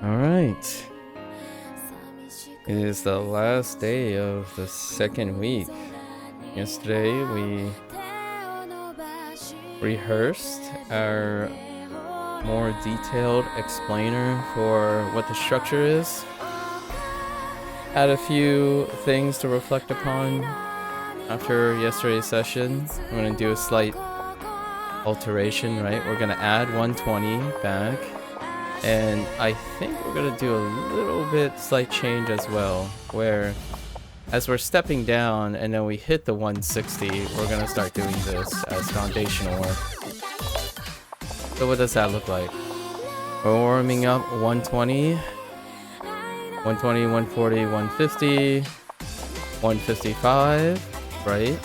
Alright. It is the last day of the second week. Yesterday we rehearsed our more detailed explainer for what the structure is. Had a few things to reflect upon after yesterday's session. I'm going to do a slight alteration, right? We're going to add 120 back. And I think we're going to do a little bit slight change as well, where as we're stepping down and then we hit the 160, we're going to start doing this as foundational work. So what does that look like? We're warming up 120, 120, 140, 150, 155, right?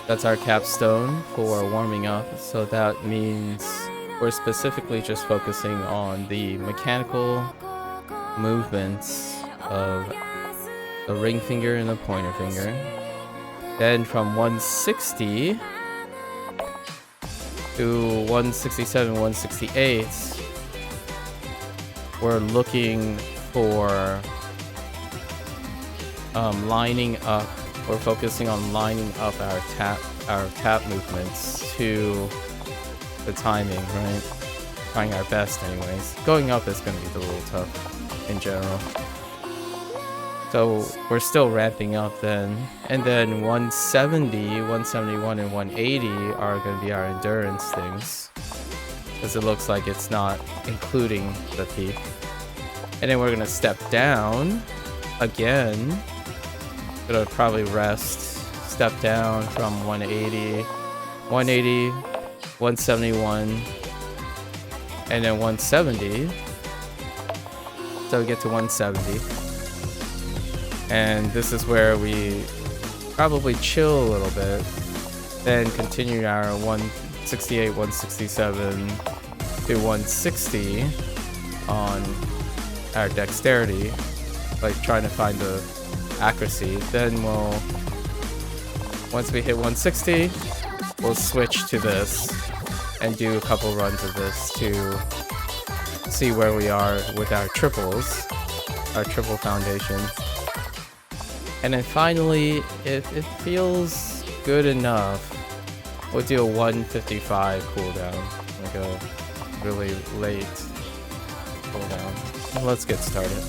That's our capstone for warming up. So that means we're specifically just focusing on the mechanical movements of the ring finger and the pointer finger. Then from 160 to 167, 168, we're looking for lining up. We're focusing on lining up our tap movements to the timing, right? Trying our best anyways. Going up is going to be a little tough in general. So we're still ramping up then. And then 170, 171, and 180 are going to be our endurance things, because it looks like it's not including the peak. And then we're going to step down again. Gonna probably rest, step down from 180, 180, 171, and then 170. So we get to 170. And this is where we probably chill a little bit, then continue our 168, 167 to 160 on our dexterity, like trying to find the accuracy. Then once we hit 160, we'll switch to this and do a couple runs of this to see where we are with our triples, our triple foundation. And then finally, if it feels good enough, we'll do a 155 cooldown, like a really late cooldown. Let's get started.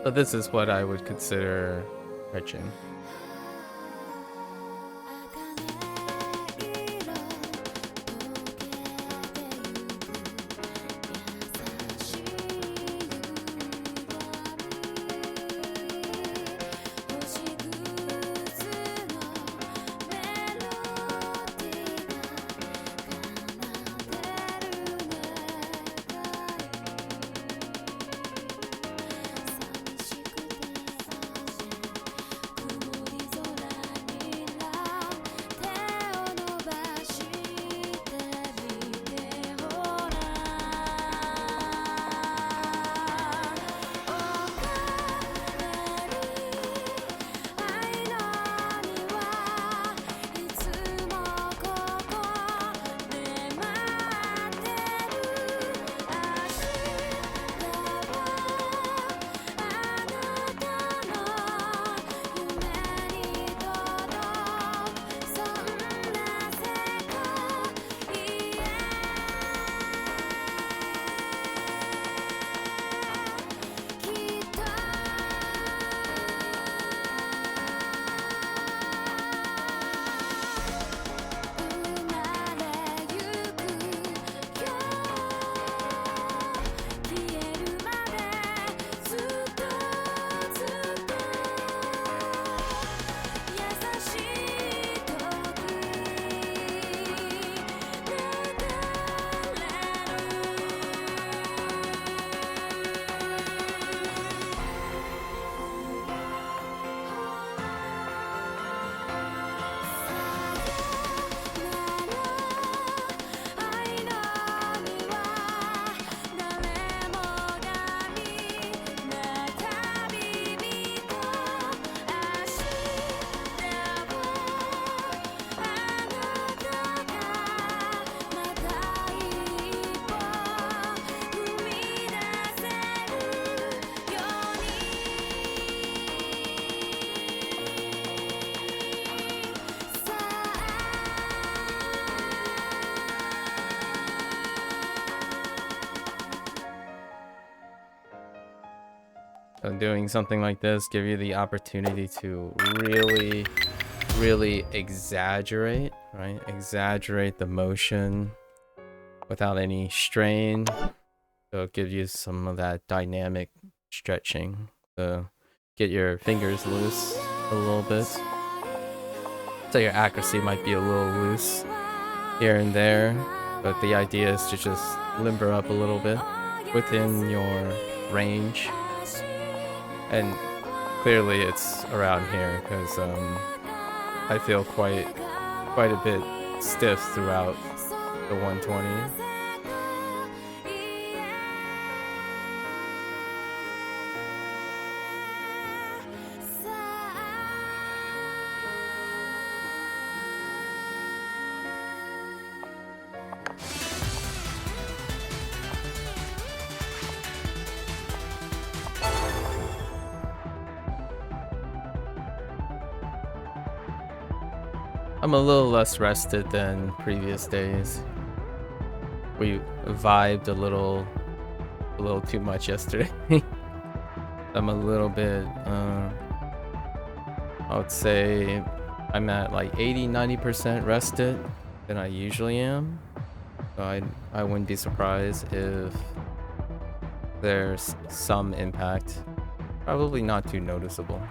But this is what I would consider stretching. Doing something like this give you the opportunity to really exaggerate, right? Exaggerate the motion without any strain. So it gives you some of that dynamic stretching to get your fingers loose a little bit. So your accuracy might be a little loose here and there, but the idea is to just limber up a little bit within your range. And clearly it's around here because I feel quite a bit stiff throughout the 120. I'm a little less rested than previous days. We vibed a little too much yesterday. I'm a little bit, I would say I'm at like 80-90% rested than I usually am. So I wouldn't be surprised if there's some impact. Probably not too noticeable.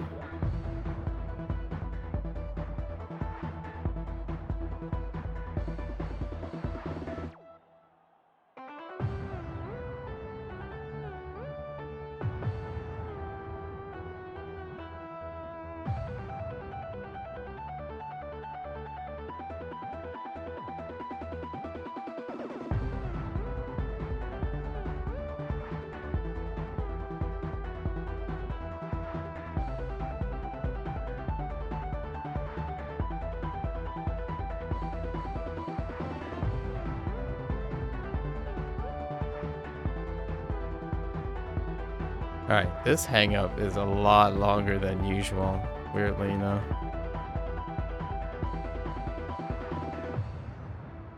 Alright, this hang up is a lot longer than usual, weirdly enough.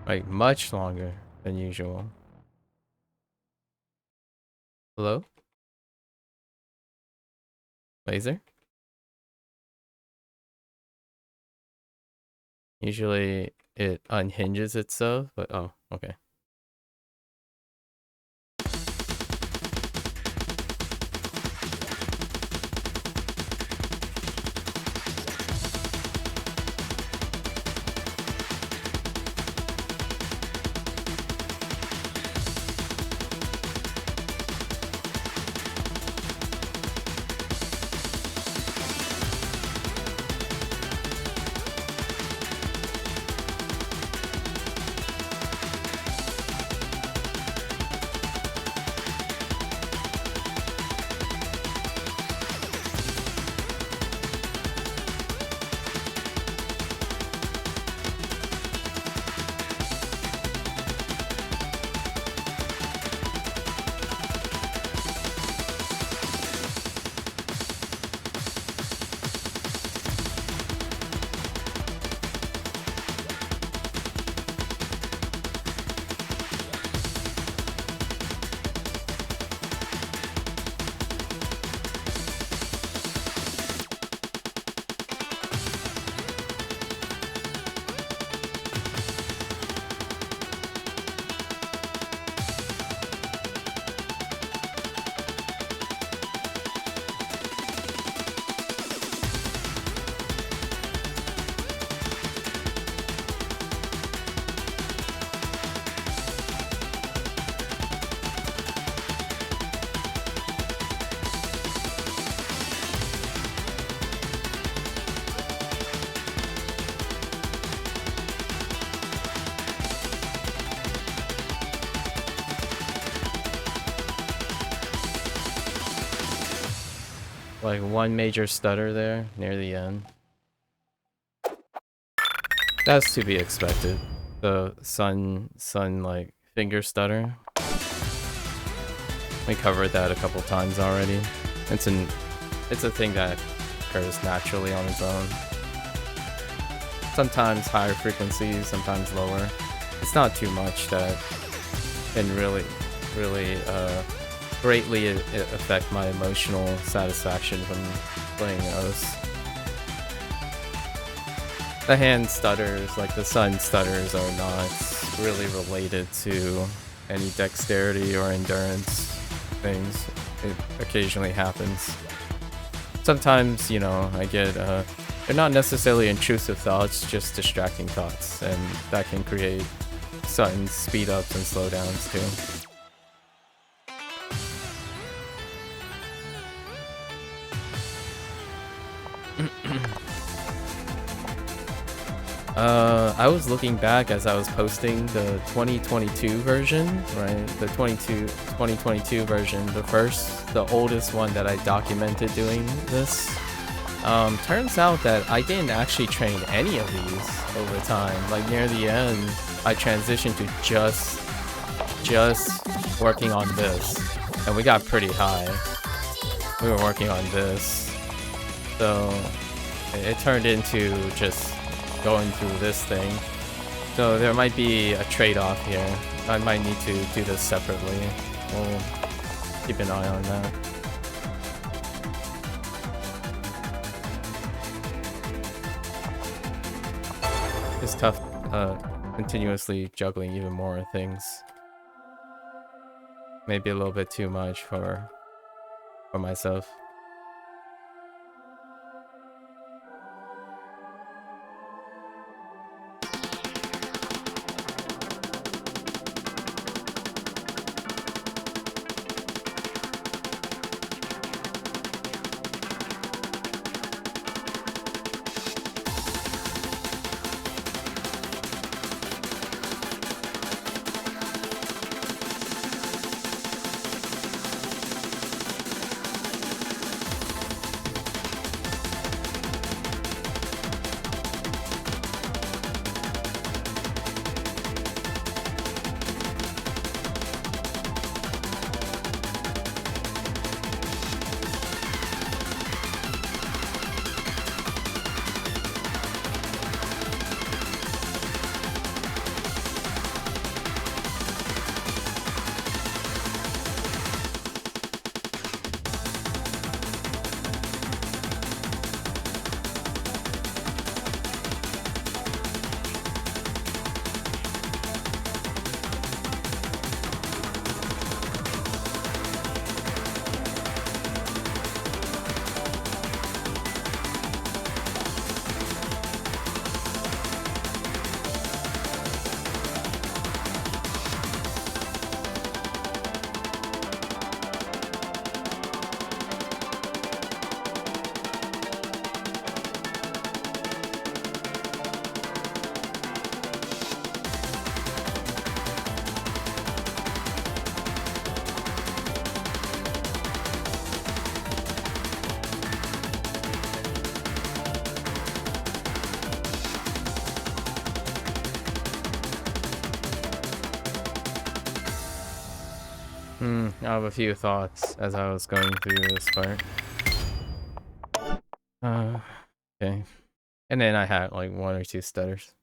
Like, much longer than usual. Hello? Laser? Usually it unhinges itself, but oh, okay. Like one major stutter there near the end. That's to be expected. The sun like finger stutter. We covered that a couple times already. It's a thing that occurs naturally on its own. Sometimes higher frequencies, sometimes lower. It's not too much that can really greatly affect my emotional satisfaction from playing Os. The hand stutters, like the sun stutters, are not really related to any dexterity or endurance things. It occasionally happens. Sometimes, you know, I get, they're not necessarily intrusive thoughts, just distracting thoughts, and that can create sudden speed ups and slowdowns too. I was looking back as I was posting the 2022 version, right? The 2022 version, the oldest one that I documented doing this. Turns out that I didn't actually train any of these over time. Like near the end, I transitioned to just working on this, and we got pretty high. We were working on this, so it turned into just going through this thing. So there might be a trade-off here. I might need to do this separately. We'll keep an eye on that. It's tough continuously juggling even more things. Maybe a little bit too much for myself. I have a few thoughts as I was going through this part. Okay. And then I had like 1 or 2 stutters.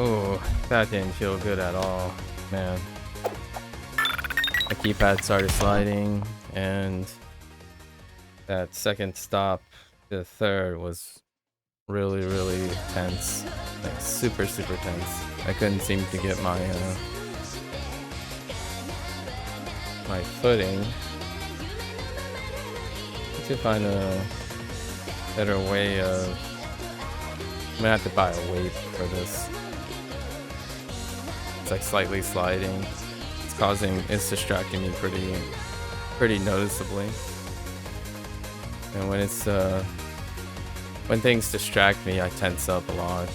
Oh, that didn't feel good at all, man. The keypad started sliding, and that second stop to the third was really, really tense. Like, super, super tense. I couldn't seem to get my, my footing. I need to find a better way of... I'm gonna have to buy a weight for this. It's like slightly sliding. It's distracting me pretty noticeably. And when things distract me, I tense up a lot.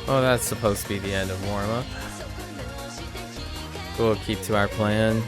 Oh, that's supposed to be the end of warm-up. We'll keep to our plan.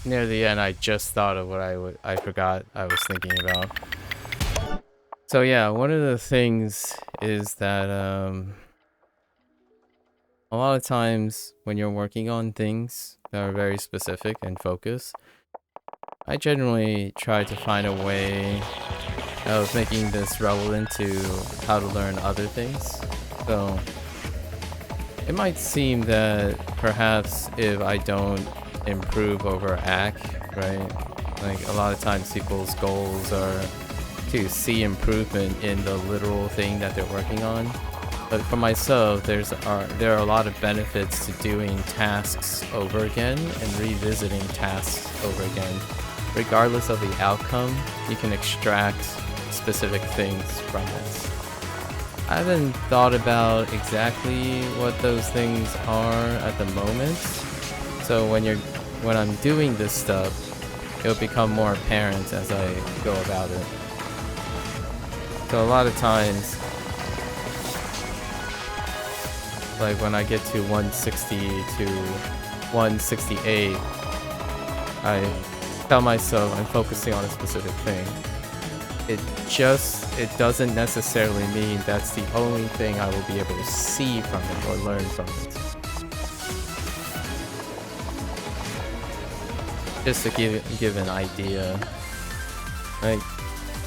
Near the end, I just thought of what I forgot I was thinking about. So yeah, one of the things is that a lot of times when you're working on things that are very specific and focused, I generally try to find a way of making this relevant to how to learn other things. So it might seem that perhaps if I don't improve over ACK, right? Like a lot of times people's goals are to see improvement in the literal thing that they're working on. But for myself, there are a lot of benefits to doing tasks over again and revisiting tasks over again. Regardless of the outcome, you can extract specific things from it. I haven't thought about exactly what those things are at the moment. So when I'm doing this stuff, it'll become more apparent as I go about it. So a lot of times, like when I get to 160 to 168, I tell myself I'm focusing on a specific thing. it doesn't necessarily mean that's the only thing I will be able to see from it or learn from it. Just to give an idea, like,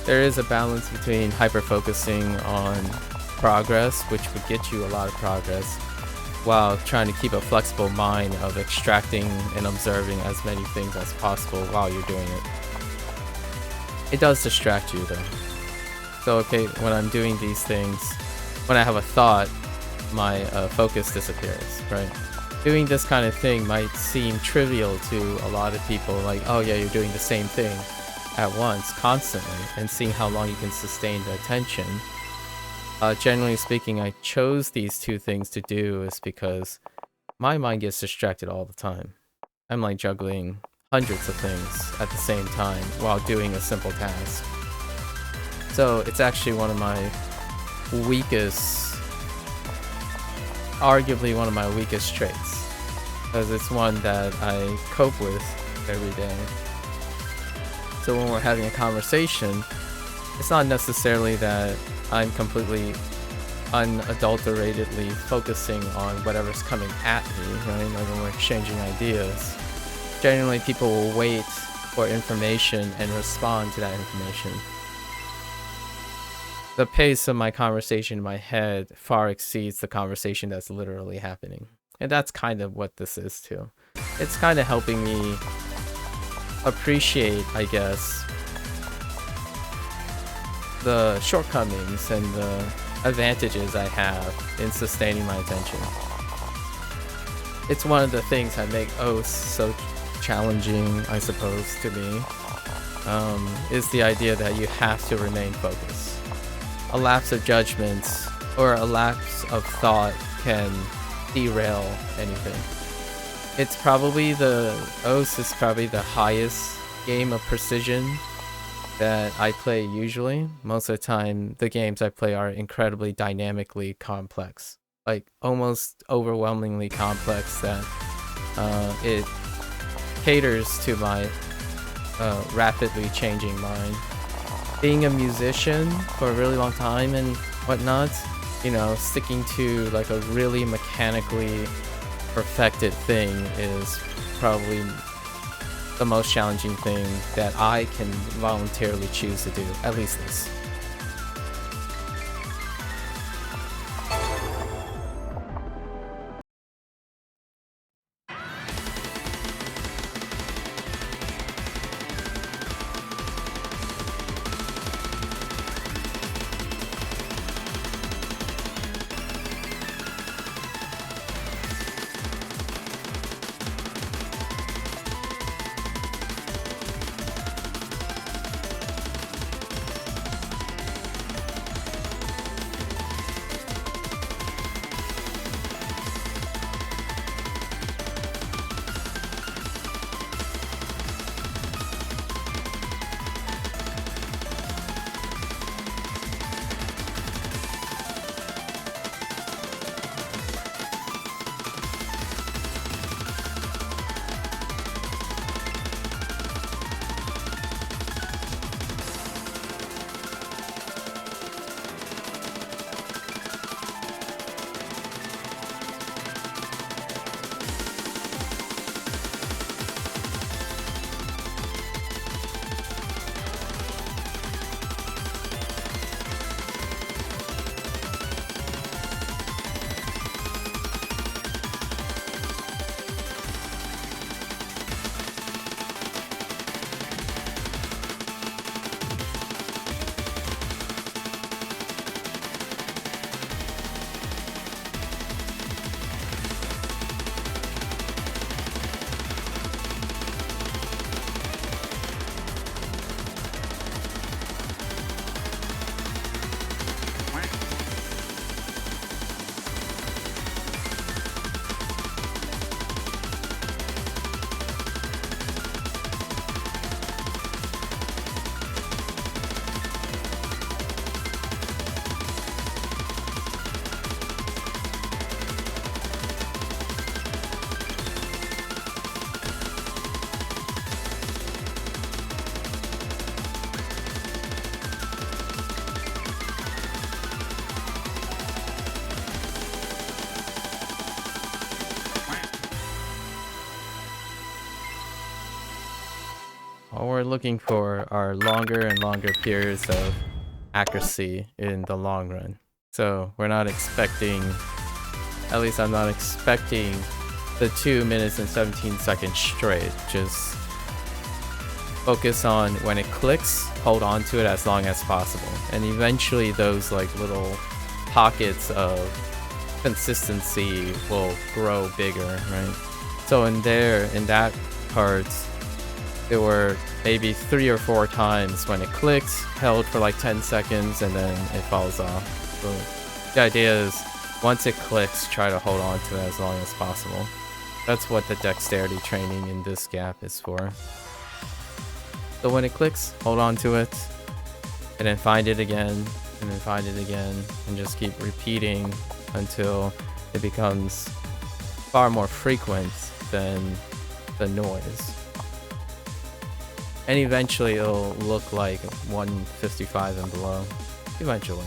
there is a balance between hyper-focusing on progress, which would get you a lot of progress, while trying to keep a flexible mind of extracting and observing as many things as possible while you're doing it. It does distract you though. So okay, when I'm doing these things, when I have a thought, my focus disappears, right? Doing this kind of thing might seem trivial to a lot of people, like, oh yeah, you're doing the same thing at once, constantly, and seeing how long you can sustain the attention. Generally speaking, I chose these two things to do is because my mind gets distracted all the time. I'm like juggling hundreds of things at the same time while doing a simple task. So it's actually one of my weakest, arguably one of my weakest traits, because it's one that I cope with every day. So when we're having a conversation, it's not necessarily that I'm completely unadulteratedly focusing on whatever's coming at me, right? Like when we're exchanging ideas. Generally, people will wait for information and respond to that information. The pace of my conversation in my head far exceeds the conversation that's literally happening. And that's kind of what this is too. It's kind of helping me appreciate, I guess, the shortcomings and the advantages I have in sustaining my attention. It's one of the things that make oaths so challenging, I suppose, to me, is the idea that you have to remain focused. A lapse of judgment or a lapse of thought can derail anything. It's probably oaths is probably the highest game of precision that I play usually. Most of the time, the games I play are incredibly dynamically complex, like almost overwhelmingly complex, that it caters to my rapidly changing mind. Being a musician for a really long time and whatnot, you know, sticking to like a really mechanically perfected thing is probably the most challenging thing that I can voluntarily choose to do, at least this. all we're looking for are longer and longer periods of accuracy in the long run. So we're not expecting, at least I'm not expecting, the 2 minutes and 17 seconds straight. Just focus on when it clicks, hold on to it as long as possible. And eventually those like little pockets of consistency will grow bigger, right? So in that part, there were maybe 3 or 4 times when it clicks, held for like 10 seconds, and then it falls off. So the idea is, once it clicks, try to hold on to it as long as possible. That's what the dexterity training in this gap is for. So when it clicks, hold on to it, and then find it again, and then find it again, and just keep repeating until it becomes far more frequent than the noise. And eventually it'll look like 155 and below. Eventually.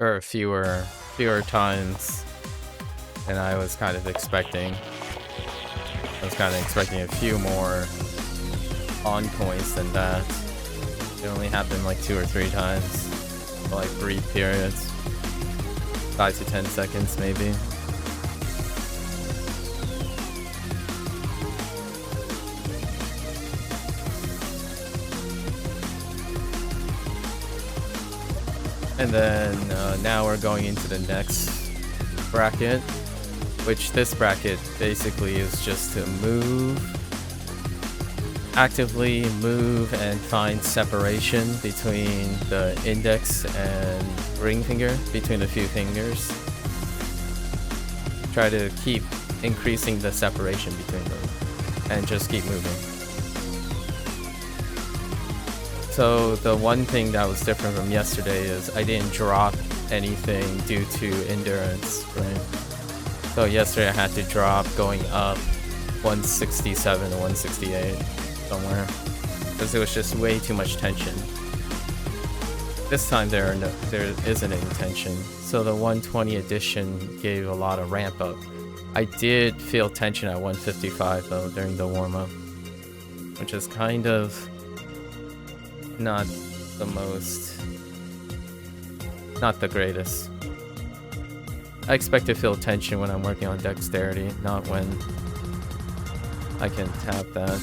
Or fewer times than I was kind of expecting. I was kind of expecting a few more on points than that. It only happened like 2 or 3 times, for like brief periods, 5 to 10 seconds maybe. And then now we're going into the next bracket, which this bracket basically is just to actively move and find separation between the index and ring finger, between the few fingers. Try to keep increasing the separation between them and just keep moving. So the one thing that was different from yesterday is I didn't drop anything due to endurance, right? So yesterday I had to drop going up 167 to 168 somewhere because it was just way too much tension. This time there isn't any tension, so the 120 edition gave a lot of ramp up. I did feel tension at 155 though during the warm-up, which is kind of not the greatest. I expect to feel tension when I'm working on dexterity, not when I can tap that.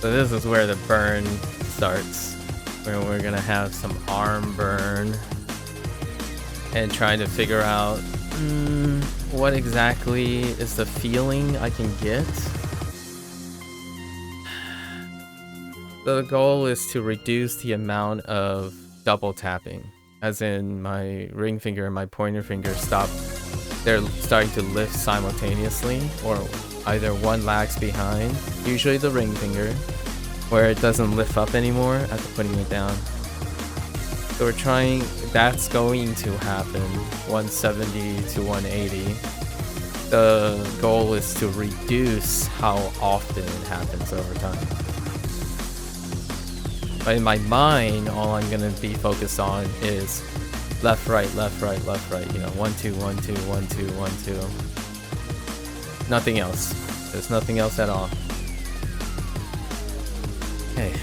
So this is where the burn starts, where we're gonna have some arm burn and trying to figure out what exactly is the feeling I can get. So the goal is to reduce the amount of double tapping, as in my ring finger and my pointer finger they're starting to lift simultaneously, or either one lags behind, usually the ring finger, where it doesn't lift up anymore after putting it down. So we're trying, that's going to happen, 170 to 180. The goal is to reduce how often it happens over time. But in my mind, all I'm gonna be focused on is left, right, left, right, left, right. You know, 1, 2, 1, 2, 1, 2, 1, 2. Nothing else. There's nothing else at all. Okay.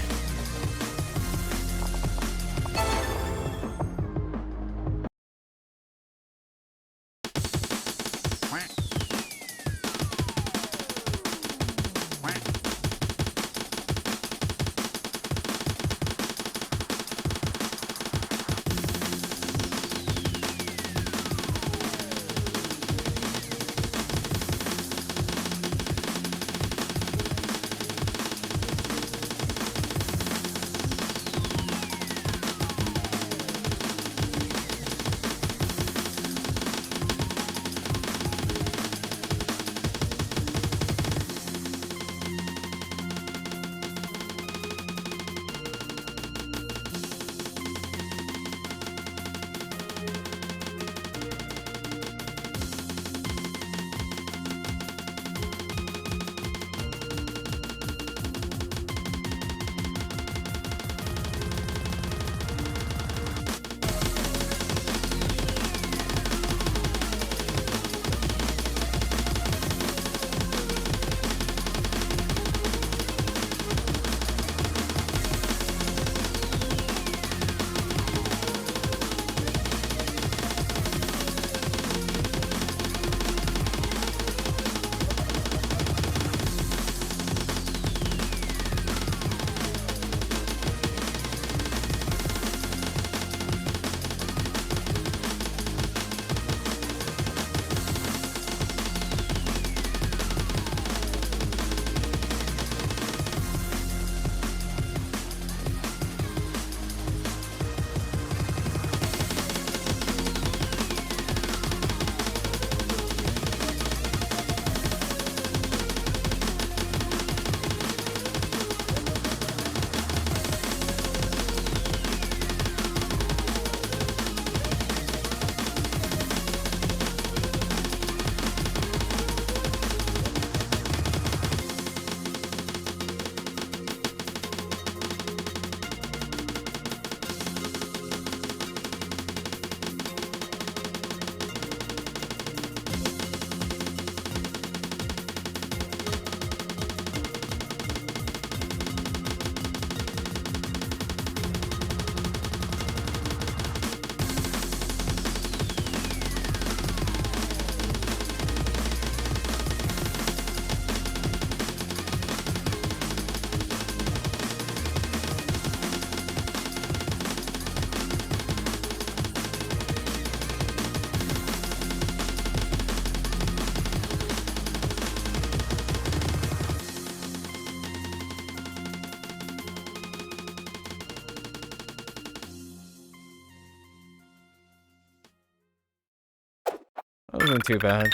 Wasn't too bad.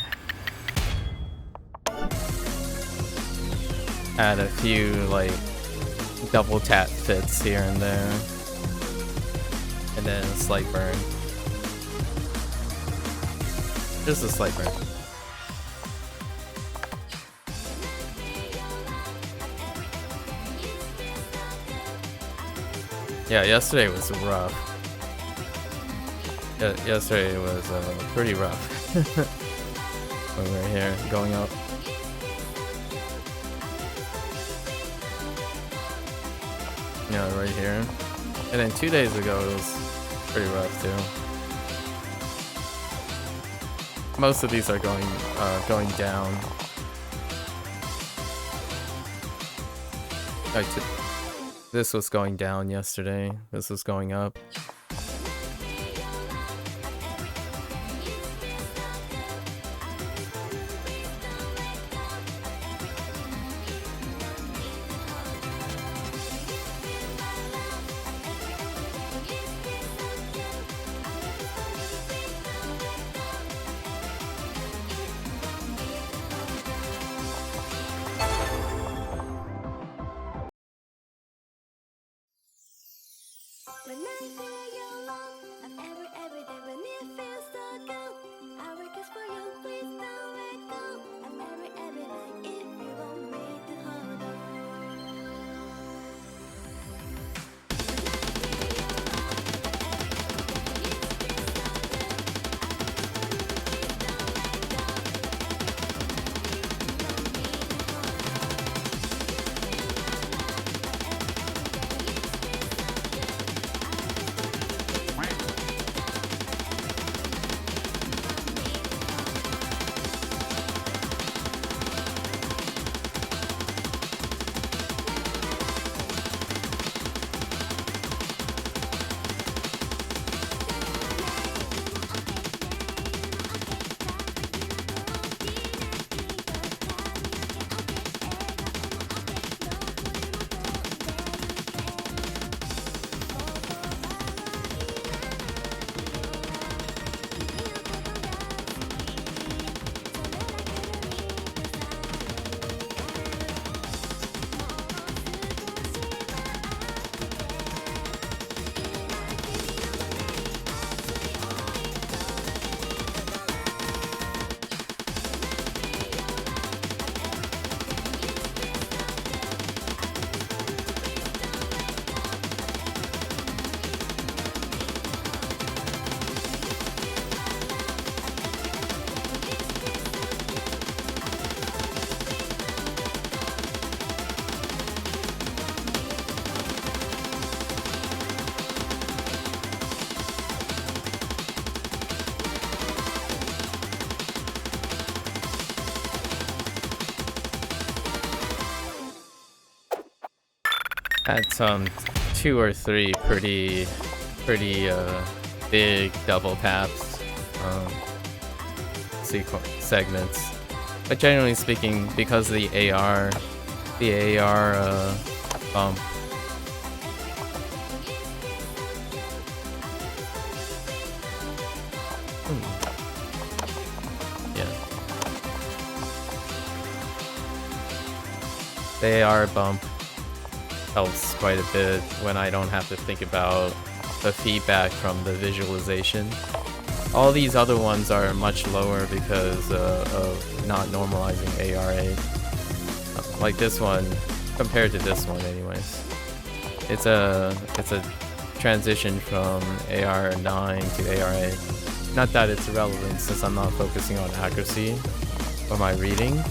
Had a few like double tap fits here and there, and then a slight burn. Just a slight burn. Yeah, yesterday was rough. Yeah, yesterday was pretty rough. When we were here, going up. Yeah, right here. And then 2 days ago it was pretty rough too. Most of these are going down. Like this was going down yesterday. This was going up. Had some 2 or 3 pretty big double taps, segments. But generally speaking, because of the AR bump. Yeah. The AR bump helps quite a bit when I don't have to think about the feedback from the visualization. All these other ones are much lower because of not normalizing ARA. Like this one, compared to this one anyways. It's a transition from AR9 to ARA. Not that it's irrelevant since I'm not focusing on accuracy or my reading.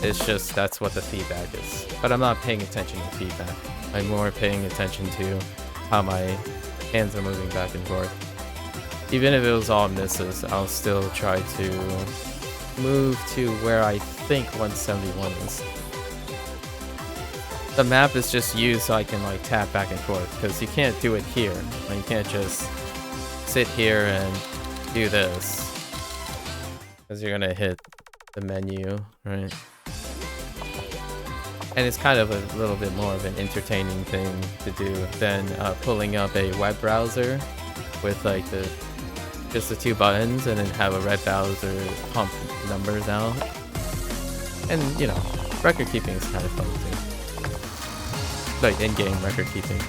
It's just that's what the feedback is. But I'm not paying attention to feedback. I'm more paying attention to how my hands are moving back and forth. Even if it was all misses, I'll still try to move to where I think 171 is. The map is just used so I can like tap back and forth, because you can't do it here. Like, you can't just sit here and do this, because you're gonna hit the menu, right? And it's kind of a little bit more of an entertaining thing to do than pulling up a web browser with like the just the 2 buttons, and then have a red Bowser pump numbers out. And, you know, record keeping is kind of fun too. Like in-game record keeping.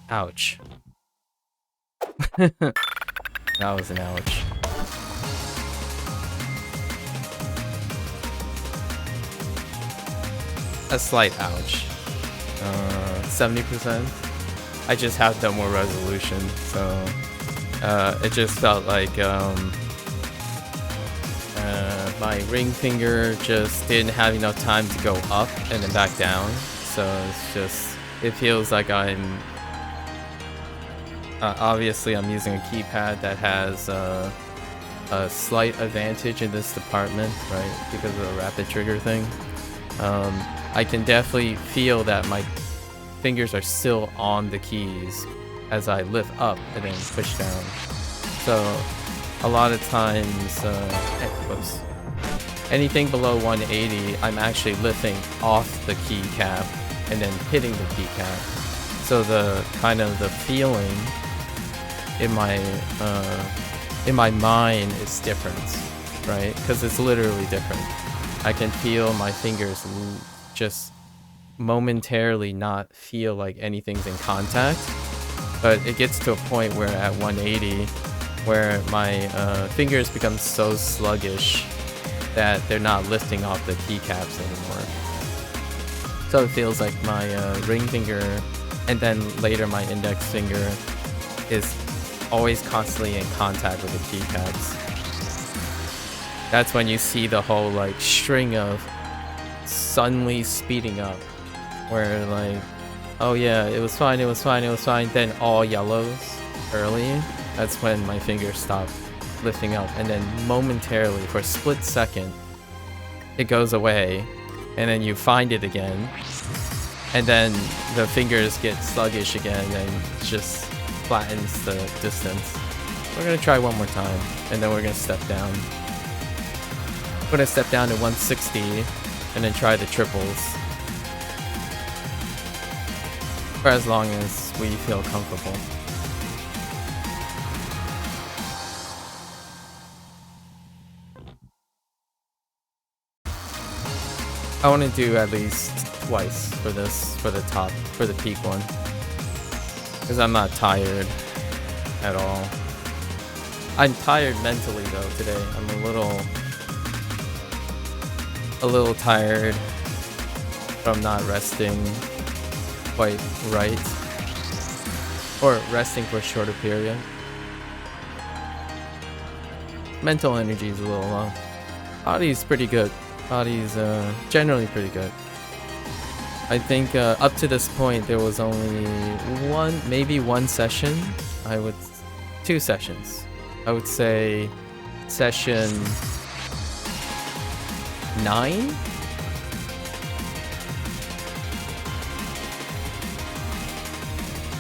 Ouch. That was an ouch. A slight ouch. 70%. I just have no more resolution, so it just felt like my ring finger just didn't have enough time to go up and then back down. So it's just, it feels like I'm obviously I'm using a keypad that has a slight advantage in this department, right? Because of the rapid trigger thing. I can definitely feel that my fingers are still on the keys as I lift up and then push down. So a lot of times, whoops. Anything below 180, I'm actually lifting off the keycap and then hitting the keycap. So the kind of the feeling in my mind is different, right? Because it's literally different. I can feel my fingers just momentarily not feel like anything's in contact, but it gets to a point where at 180, where my fingers become so sluggish that they're not lifting off the keycaps anymore. So it feels like my ring finger and then later my index finger is always constantly in contact with the keycaps. That's when you see the whole like string of suddenly speeding up, where like, oh yeah, it was fine, then all yellows early. That's when my fingers stop lifting up, and then momentarily, for a split second, it goes away, and then you find it again, and then the fingers get sluggish again, and it just flattens the distance. We're gonna try one more time, and then we're gonna step down. We're gonna step down to 160, and then try the triples. For as long as we feel comfortable. I want to do at least twice for this, for the peak one. Because I'm not tired at all. I'm tired mentally though today. I'm a little tired from not resting quite right. Or resting for a shorter period. Mental energy is a little low. Body's pretty good. Body's generally pretty good. I think up to this point there was only maybe one session. Two sessions. I would say session 9?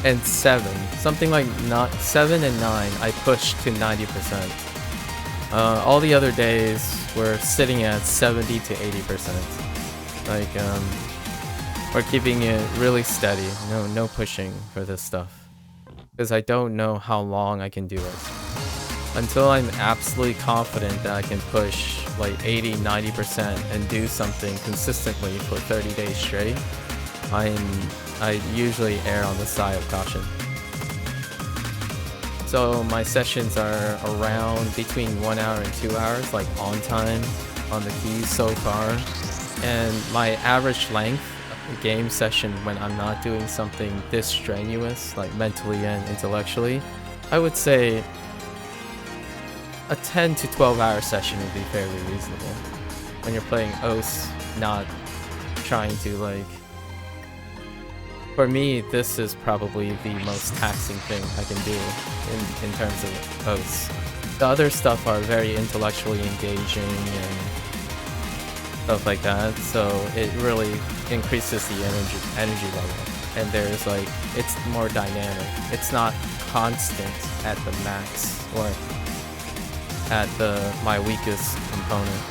And 7. Something like 7 and 9 I pushed to 90%. All the other days we're sitting at 70 to 80%. Like we're keeping it really steady. No pushing for this stuff. Because I don't know how long I can do it. Until I'm absolutely confident that I can push like 80-90% and do something consistently for 30 days straight, I usually err on the side of caution. So my sessions are around between 1 hour and 2 hours, like on time on the keys so far. And my average length game session when I'm not doing something this strenuous, like mentally and intellectually, I would say a 10 to 12 hour session would be fairly reasonable. When you're playing OS, not trying to like... For me, this is probably the most taxing thing I can do in terms of OS. The other stuff are very intellectually engaging and stuff like that, so it really increases the energy level. And there's like, it's more dynamic. It's not constant at the max or at my weakest component.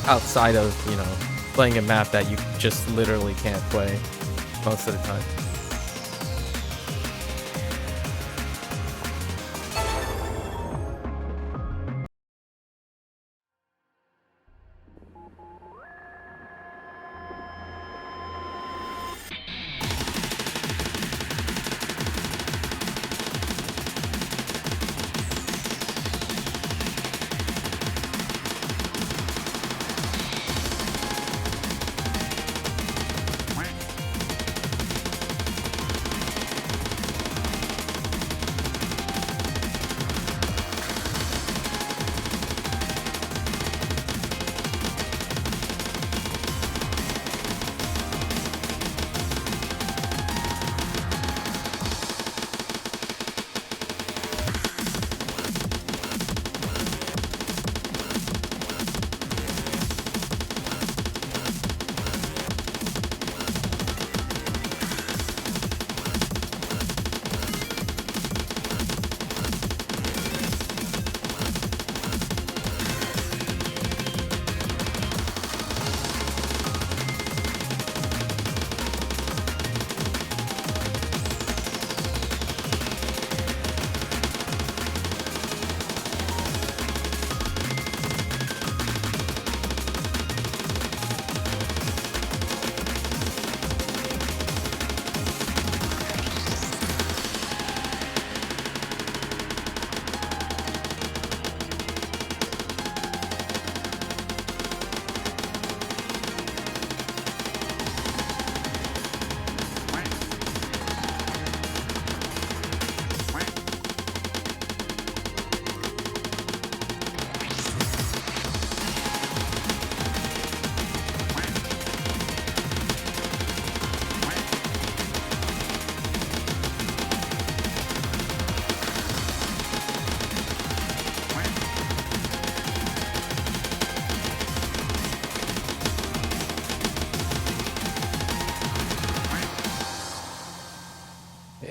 Outside of, you know, playing a map that you just literally can't play most of the time.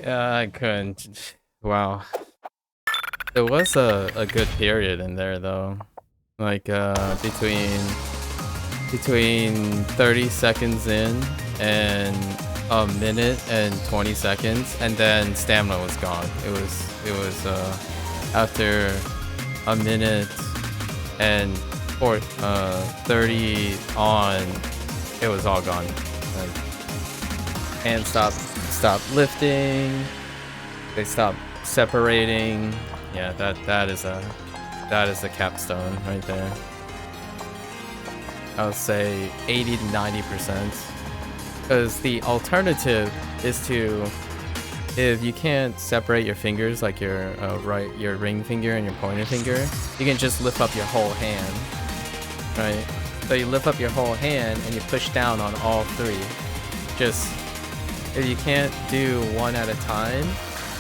Yeah, I couldn't. Wow. There was a good period in there though. Like between 30 seconds in and a minute and 20 seconds, and then stamina was gone. It was after a minute and 30 on, it was all gone. Like, hands stop lifting. They stop separating. Yeah, that is a capstone right there. I would say 80 to 90%. Because the alternative is to, if you can't separate your fingers, like your ring finger and your pointer finger, you can just lift up your whole hand, right? So you lift up your whole hand and you push down on all three. Just, if you can't do one at a time,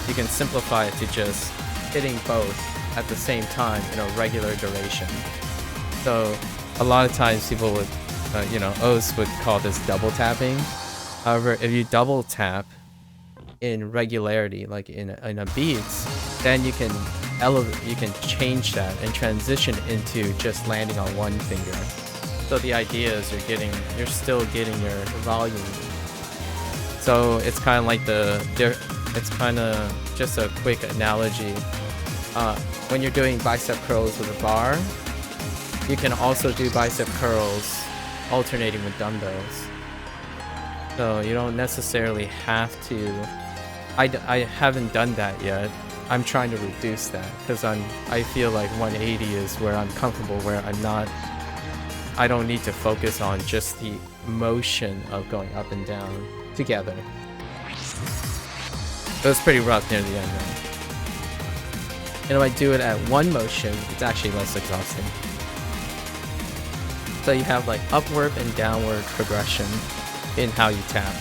you can simplify it to just hitting both at the same time in a regular duration. So a lot of times people would, O's would call this double tapping. However, if you double tap in regularity, like in a beats, then you can change that and transition into just landing on one finger. So the idea is you're still getting your volume. So it's kind of like it's kind of just a quick analogy. When you're doing bicep curls with a bar, you can also do bicep curls alternating with dumbbells. So you don't necessarily have to. I haven't done that yet. I'm trying to reduce that because I feel like 180 is where I'm comfortable, where I don't need to focus on just the motion of going up and down together. It was pretty rough near the end though. And if I do it at one motion, it's actually less exhausting. So you have like upward and downward progression in how you tap.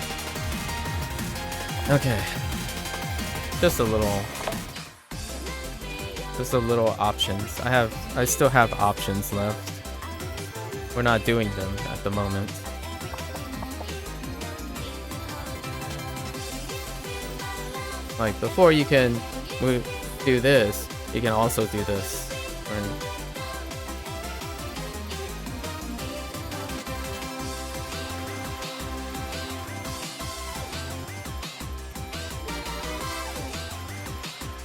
Okay. Just a little options. I still have options left. We're not doing them at the moment. Like before you can do this, you can also do this. Right?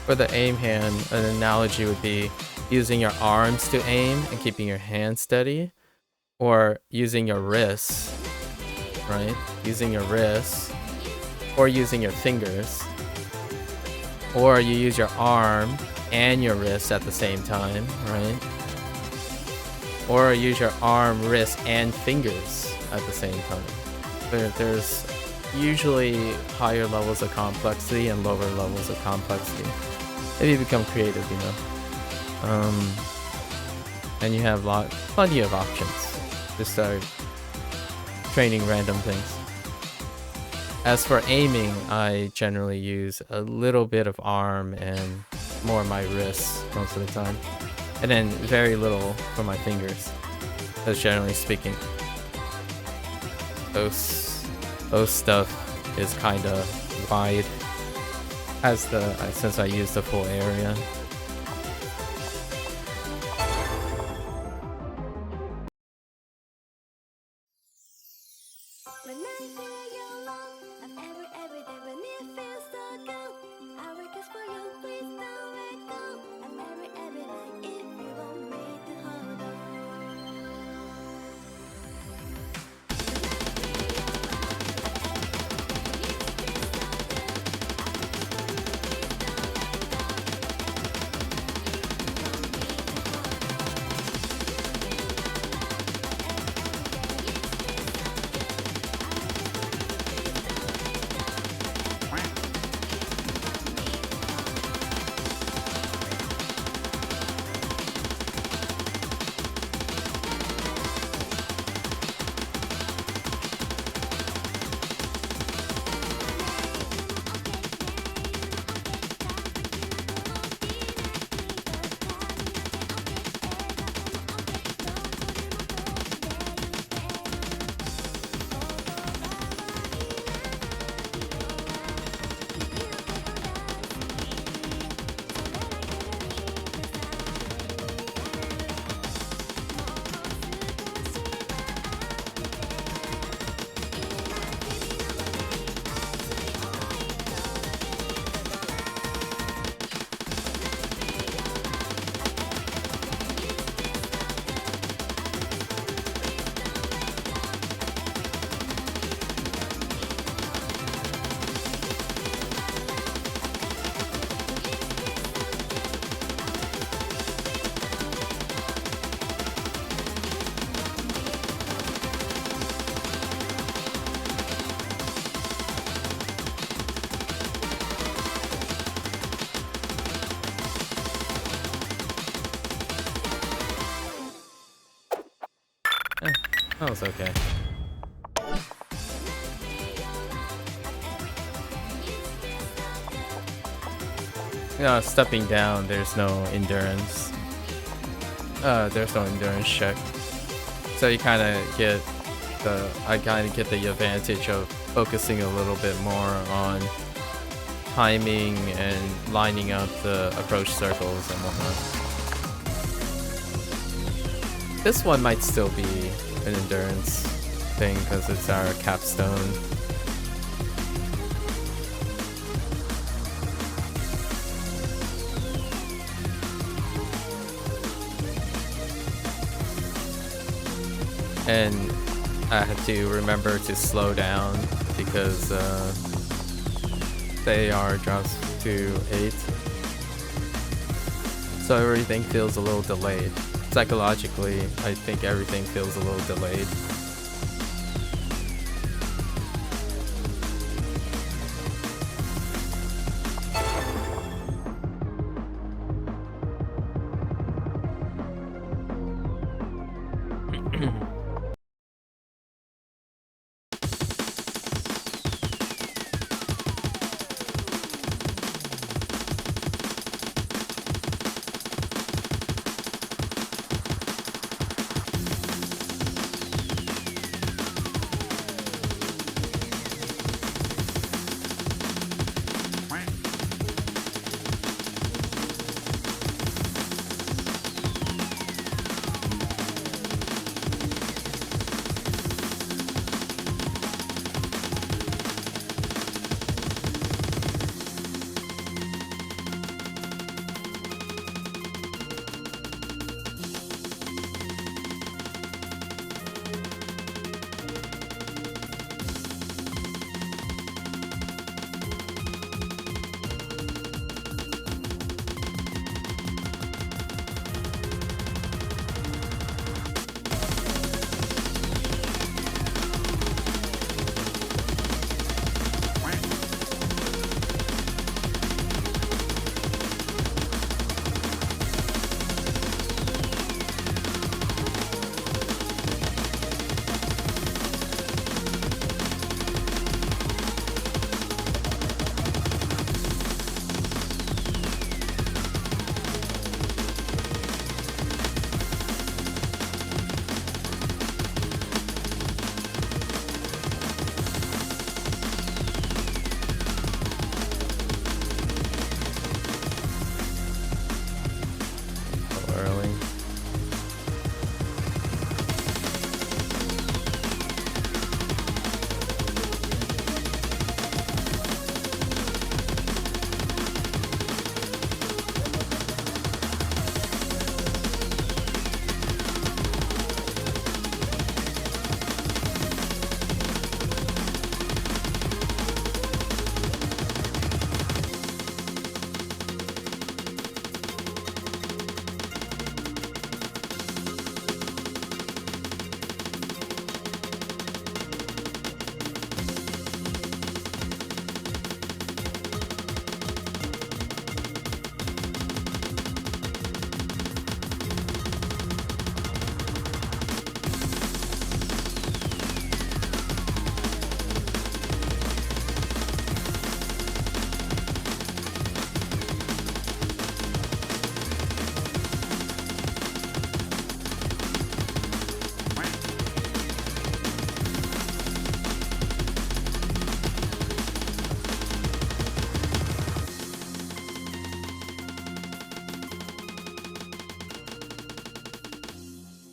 For the aim hand, an analogy would be using your arms to aim and keeping your hand steady, or using your wrists, right? Using your wrists, or using your fingers, or you use your arm and your wrist at the same time, right? Or use your arm, wrist, and fingers at the same time. There's usually higher levels of complexity and lower levels of complexity. If you become creative, and you have plenty of options to start training random things. As for aiming, I generally use a little bit of arm and more my wrists most of the time, and then very little for my fingers. That's generally speaking. Those stuff is kind of wide. Since I use the full area. That was okay. Yeah, stepping down, there's no endurance. There's no endurance check. So you kind of get I kind of get the advantage of focusing a little bit more on timing and lining up the approach circles and whatnot. This one might still be an endurance thing because it's our capstone. And I had to remember to slow down because the AR drops to 8. So everything feels a little delayed. Psychologically, I think everything feels a little delayed.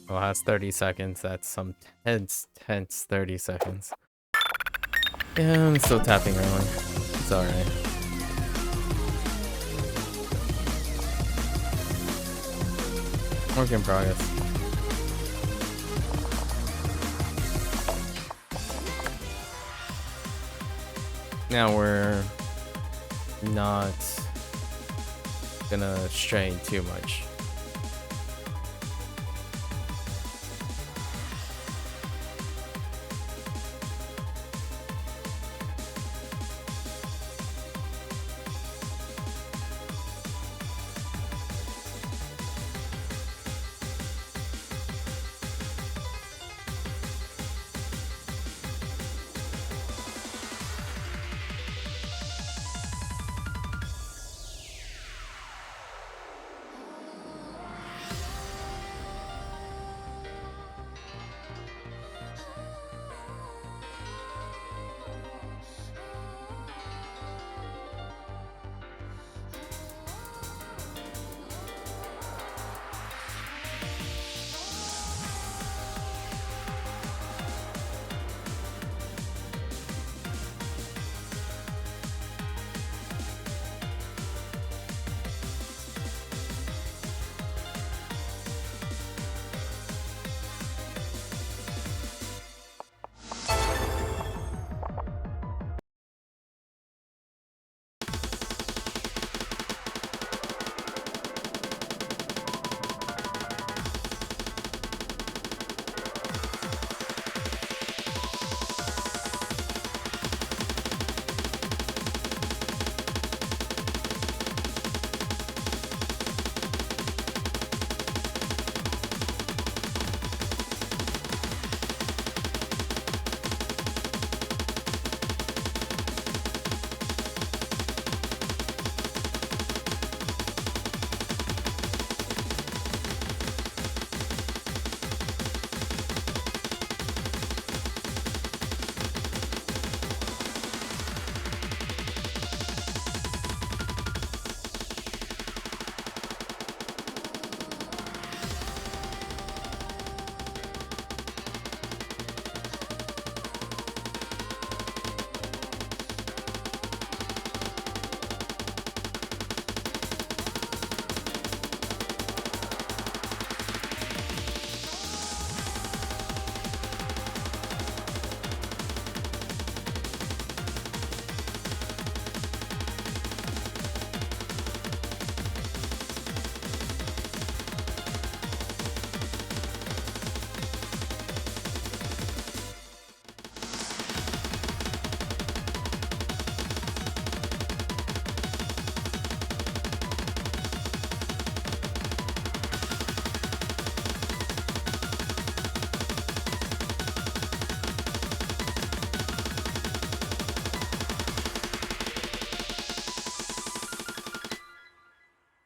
Well, that's 30 seconds. That's some tense 30 seconds. Yeah, I'm still tapping early. It's alright. Work in progress. Now we're not gonna strain too much.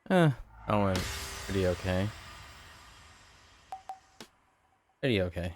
That went pretty okay. Pretty okay.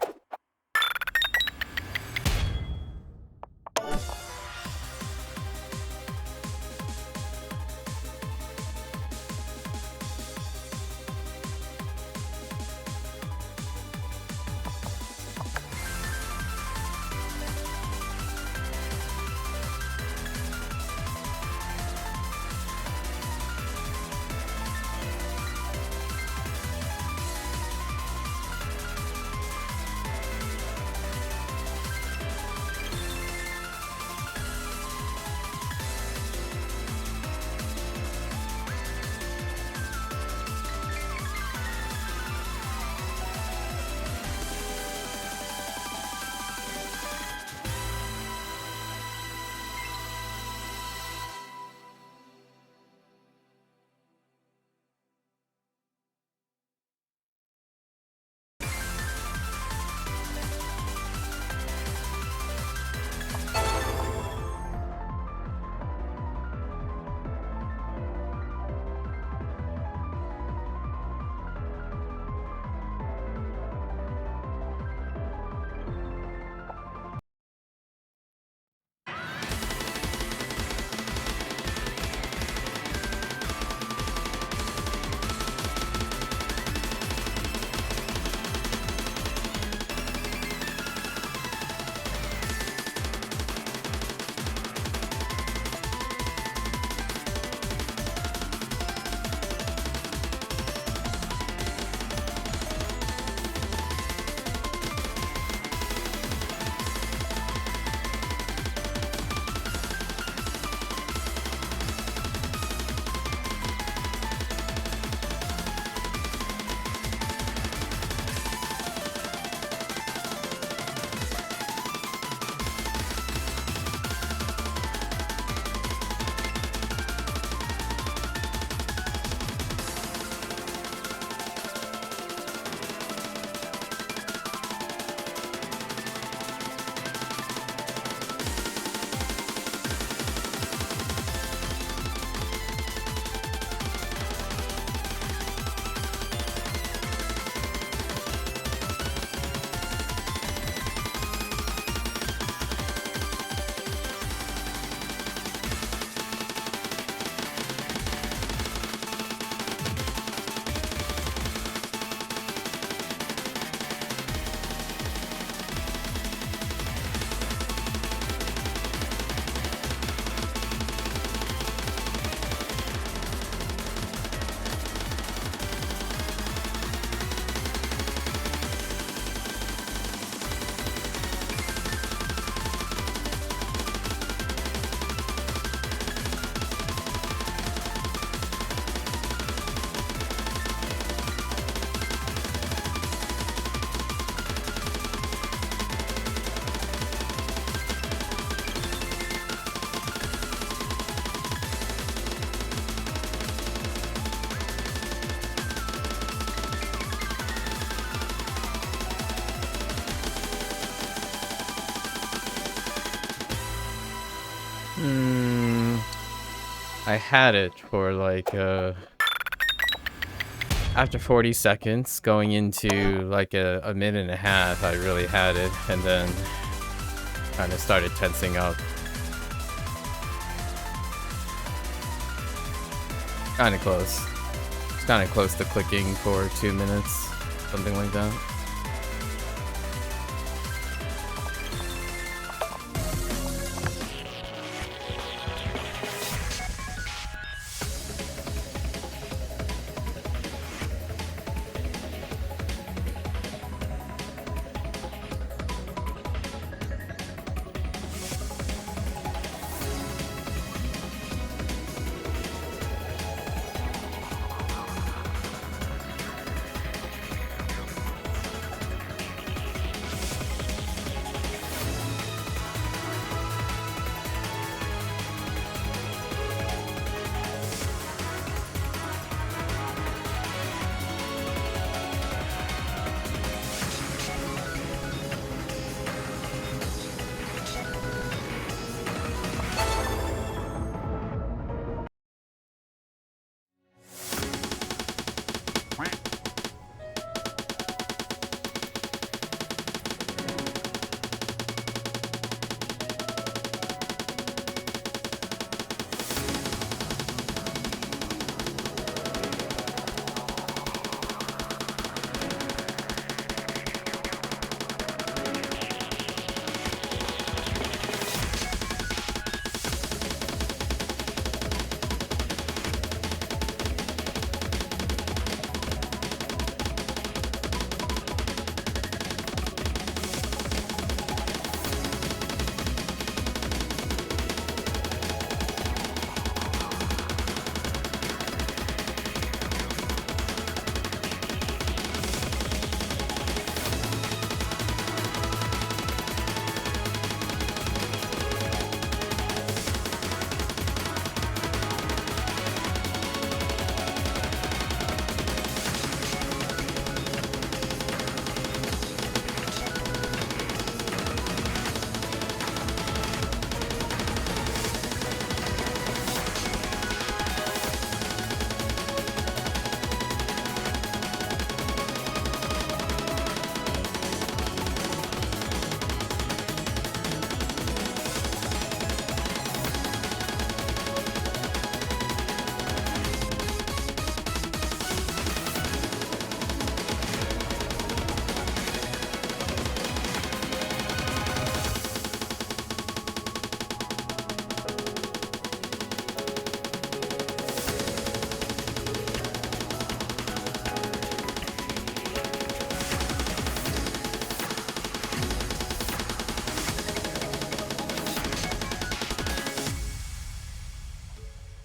I had it for like after 40 seconds going into like a minute and a half, I really had it, and then kind of started tensing up. Kind of close. It's kind of close to clicking for 2 minutes, something like that.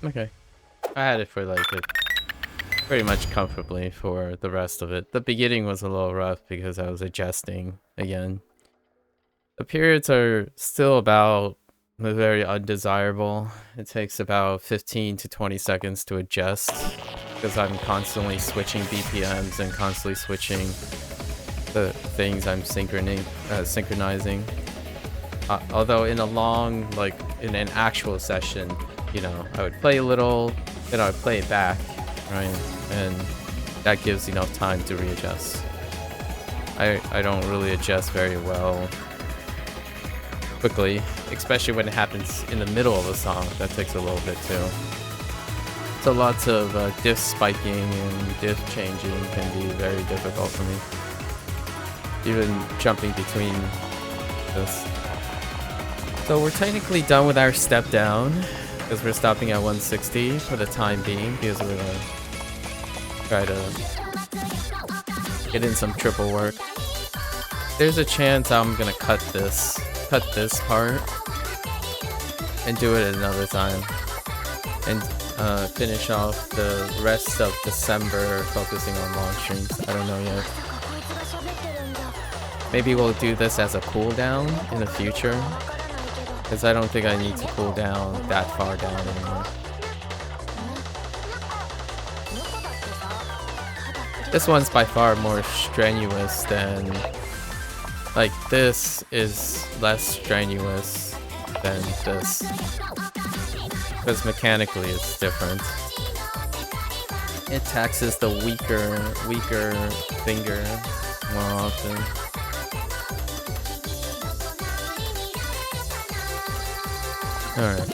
Okay. I had it for like pretty much comfortably for the rest of it. The beginning was a little rough because I was adjusting again. The periods are still about very undesirable. It takes about 15 to 20 seconds to adjust because I'm constantly switching BPMs and constantly switching the things I'm synchronizing. Although in a long, like in an actual session, you know, I would play a little, then I would play it back, right? And that gives enough time to readjust. I don't really adjust very well quickly, especially when it happens in the middle of a song. That takes a little bit too. So lots of diff spiking and diff changing can be very difficult for me. Even jumping between this. So we're technically done with our step down because we're stopping at 160 for the time being because we're gonna try to get in some triple work. There's a chance I'm gonna cut this part and do it another time and finish off the rest of December focusing on long streams. I don't know yet. Maybe we'll do this as a cooldown in the future because I don't think I need to cool down that far down anymore. This one's by far more strenuous than, like, this is less strenuous than this because mechanically it's different. It taxes the weaker finger more often. Alright.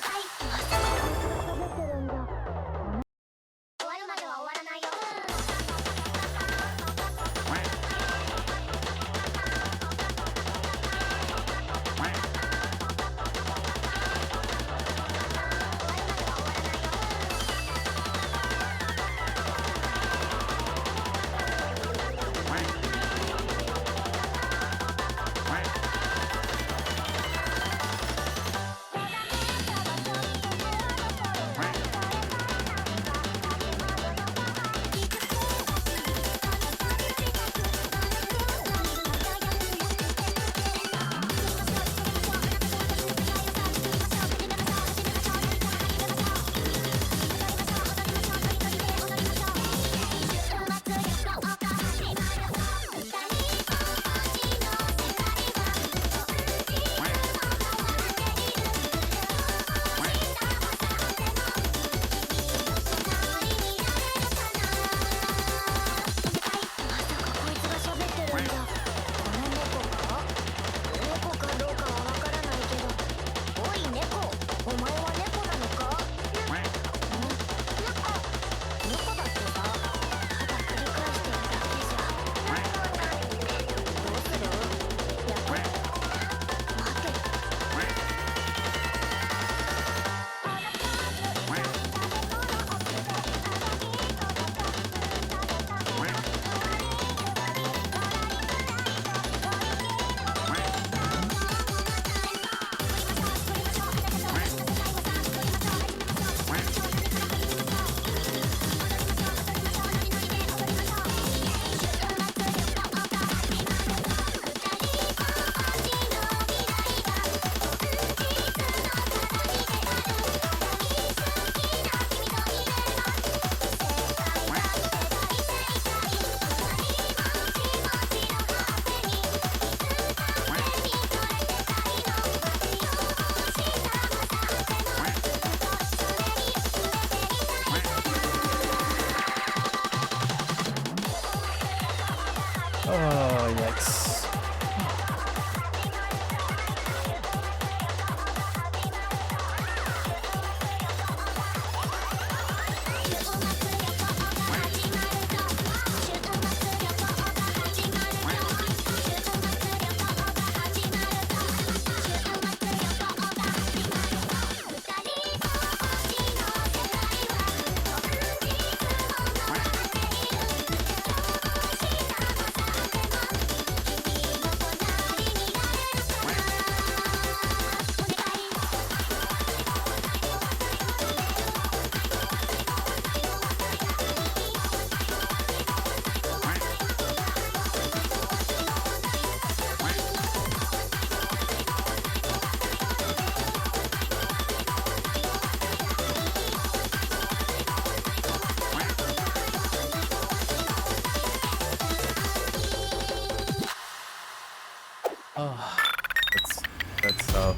Good stuff.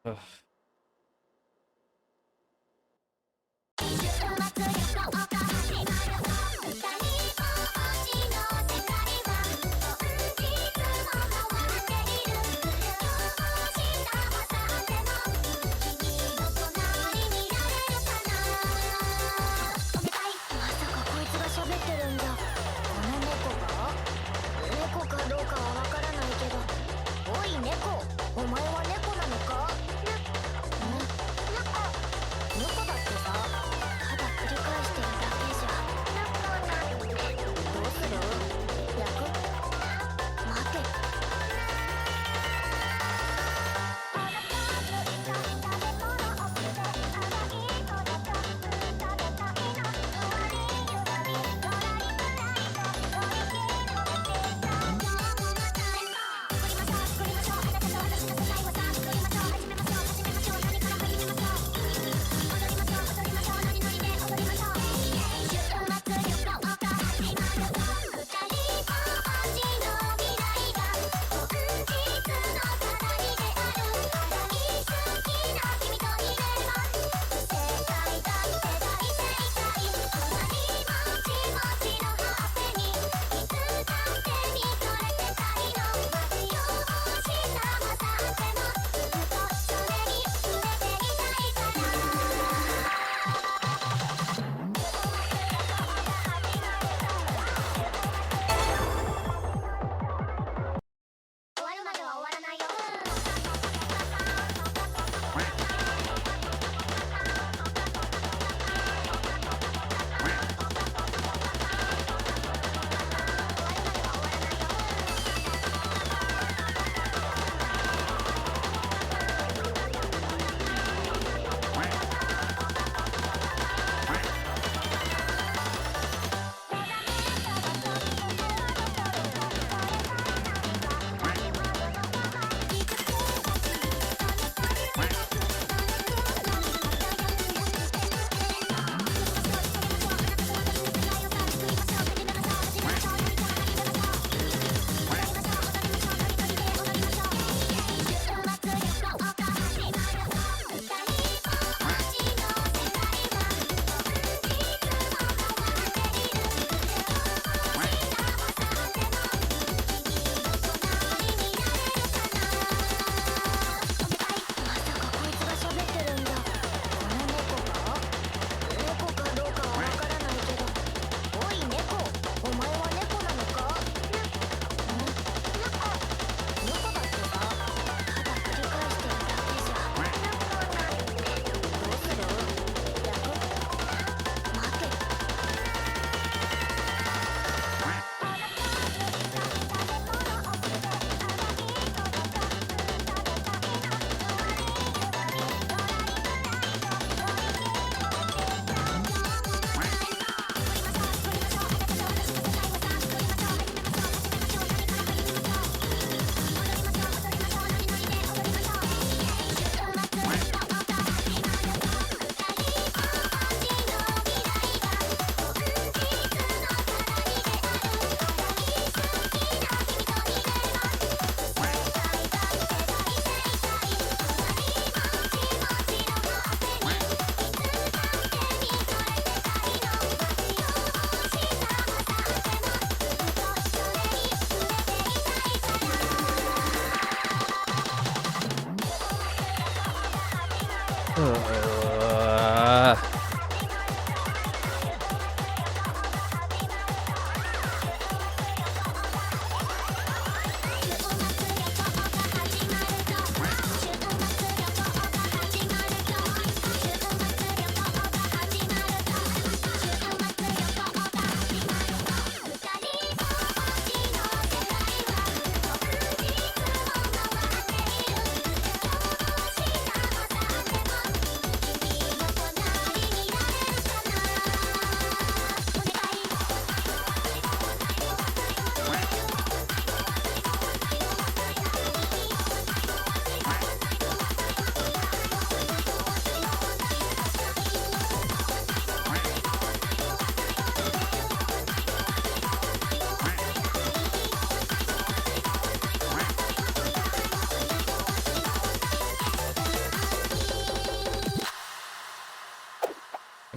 Ugh.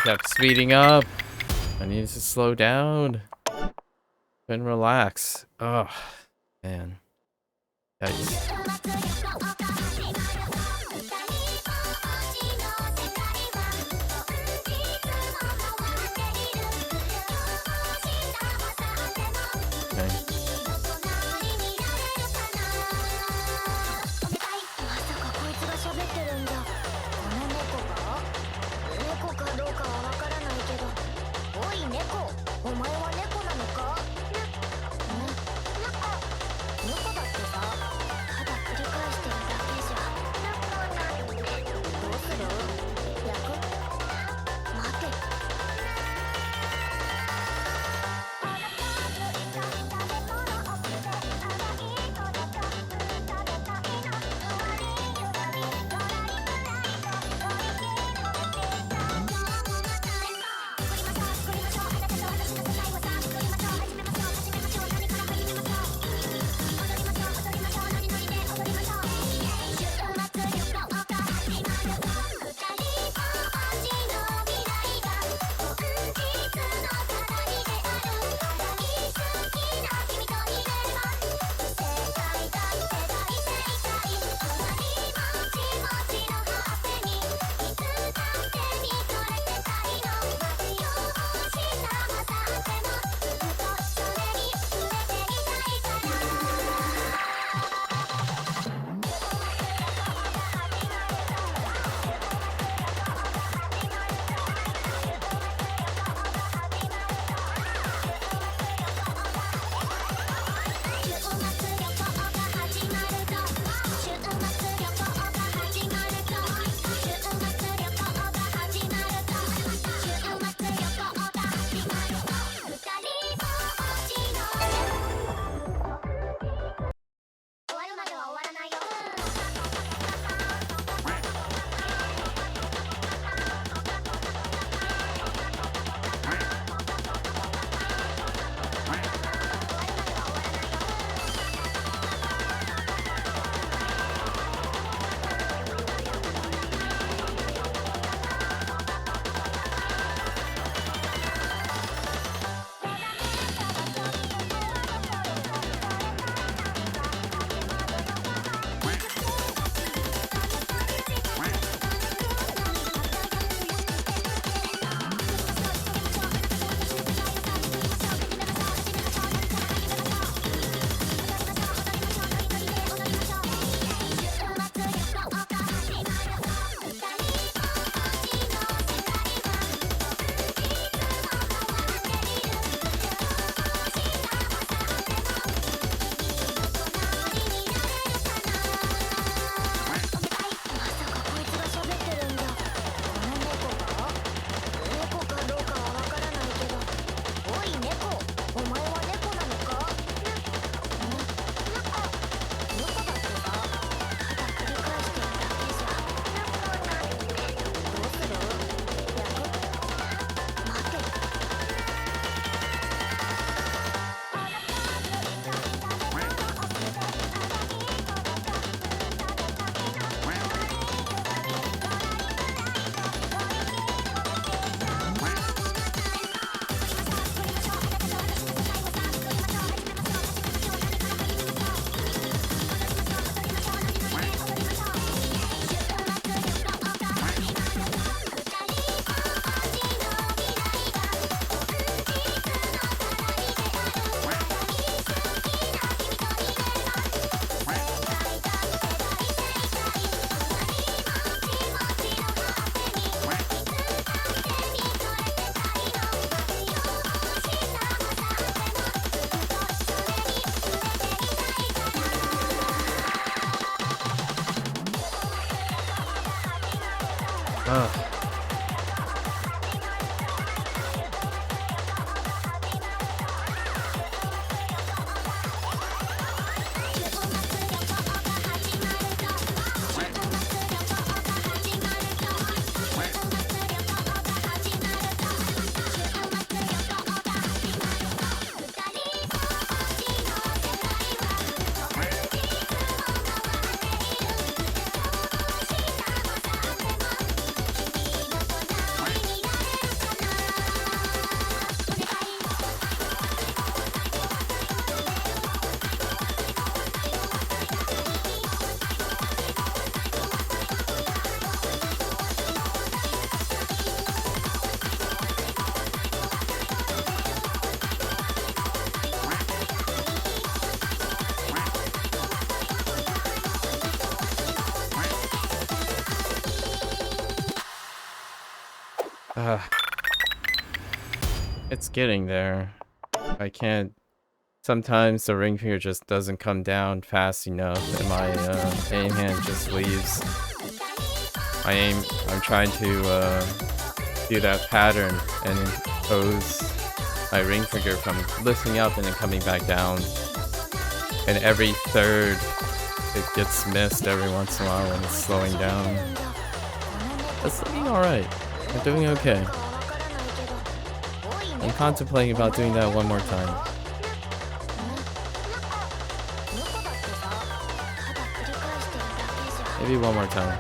kept speeding up. I needed to slow down and relax. Oh, man. Yikes. It's getting there. I can't. Sometimes the ring finger just doesn't come down fast enough, and my aim hand just leaves. I'm trying to do that pattern and impose my ring finger from lifting up and then coming back down. And every third, it gets missed every once in a while when it's slowing down. That's looking alright. I'm doing okay. I'm contemplating about doing that one more time. Maybe one more time.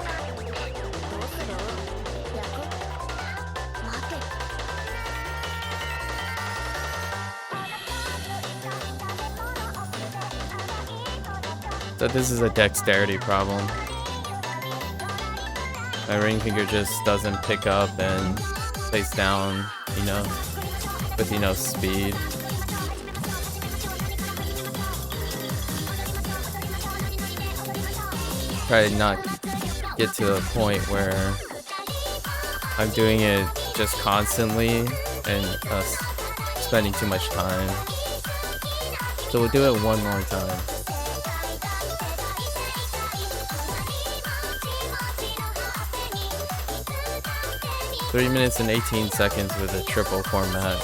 So this is a dexterity problem. My ring finger just doesn't pick up and plays down with enough speed. Try to not get to the point where I'm doing it just constantly and spending too much time. So we'll do it one more time. Three minutes and 18 seconds with a triple format.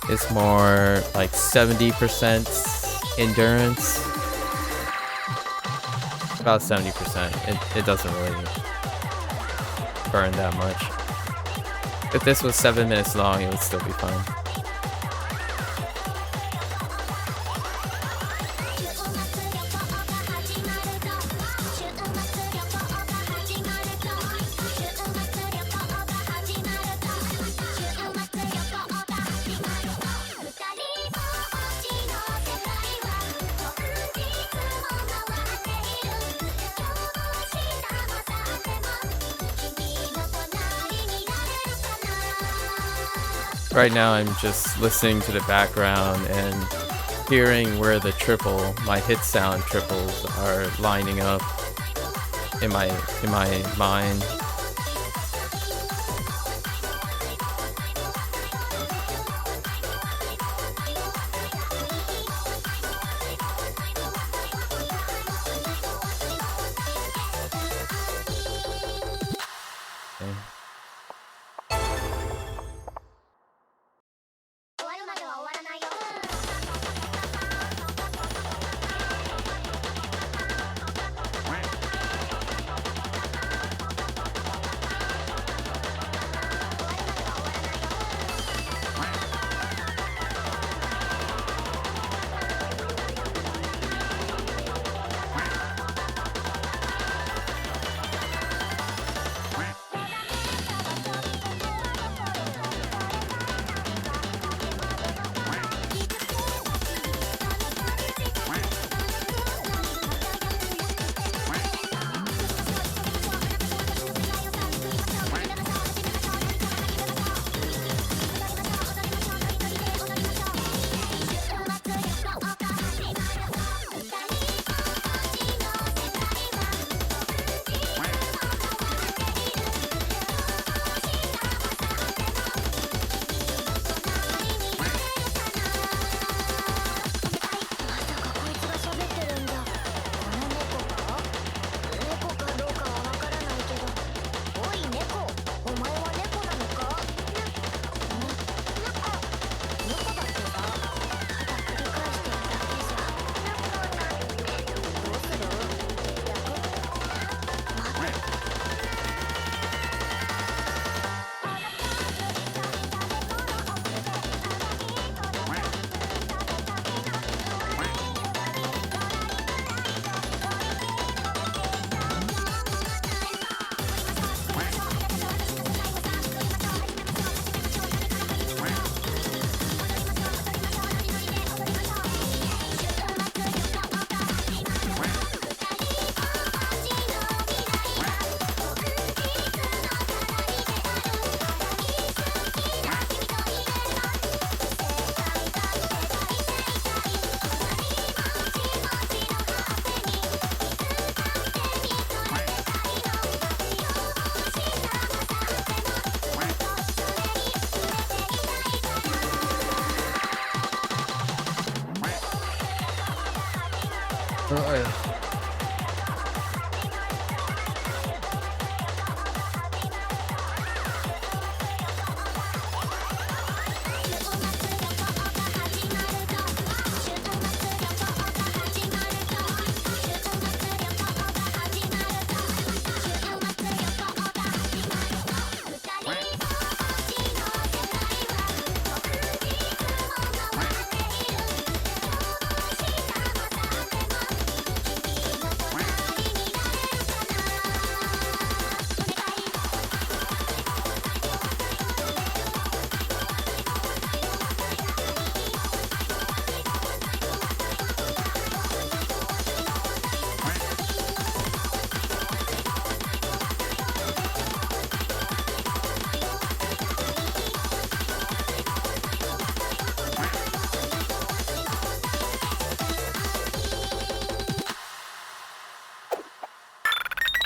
It's more like 70% endurance. About 70%. It doesn't really burn that much. If this was 7 minutes long, it would still be fine. Right now I'm just listening to the background and hearing where my hit sound triples are lining up in my mind. Okay.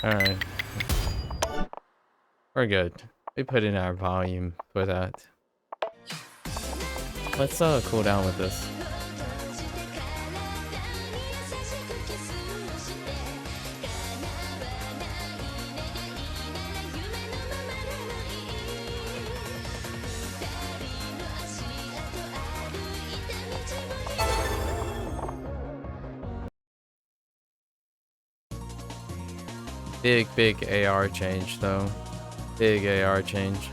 Alright. We're good. We put in our volume for that. Let's cool down with this. Big AR change though. Big AR change.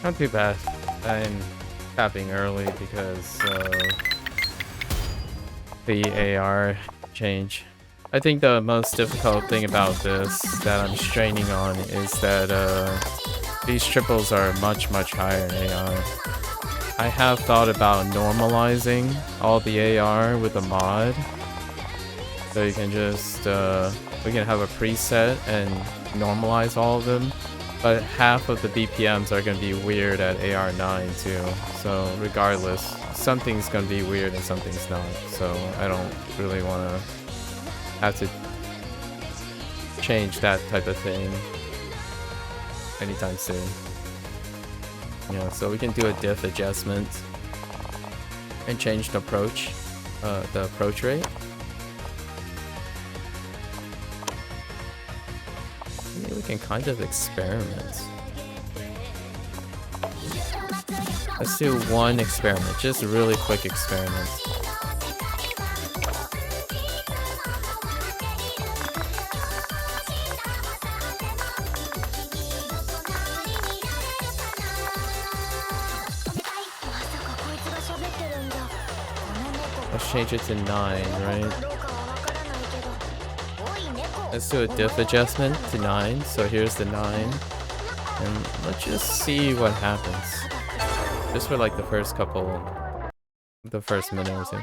Not too bad. I'm tapping early because the AR change. I think the most difficult thing about this that I'm straining on is that these triples are much higher in AR. I have thought about normalizing all the AR with a mod. So you can just, we can have a preset and normalize all of them. But half of the BPMs are going to be weird at AR9 too. So regardless, something's going to be weird and something's not. So I don't really want to have to change that type of thing anytime soon. Yeah, so we can do a diff adjustment and change the approach rate. Maybe we can kind of experiment. Let's do one experiment, just a really quick experiment. Let's change it to 9, right? Let's do a diff adjustment to 9. So here's the 9. And let's just see what happens. Just for like the first minute or two.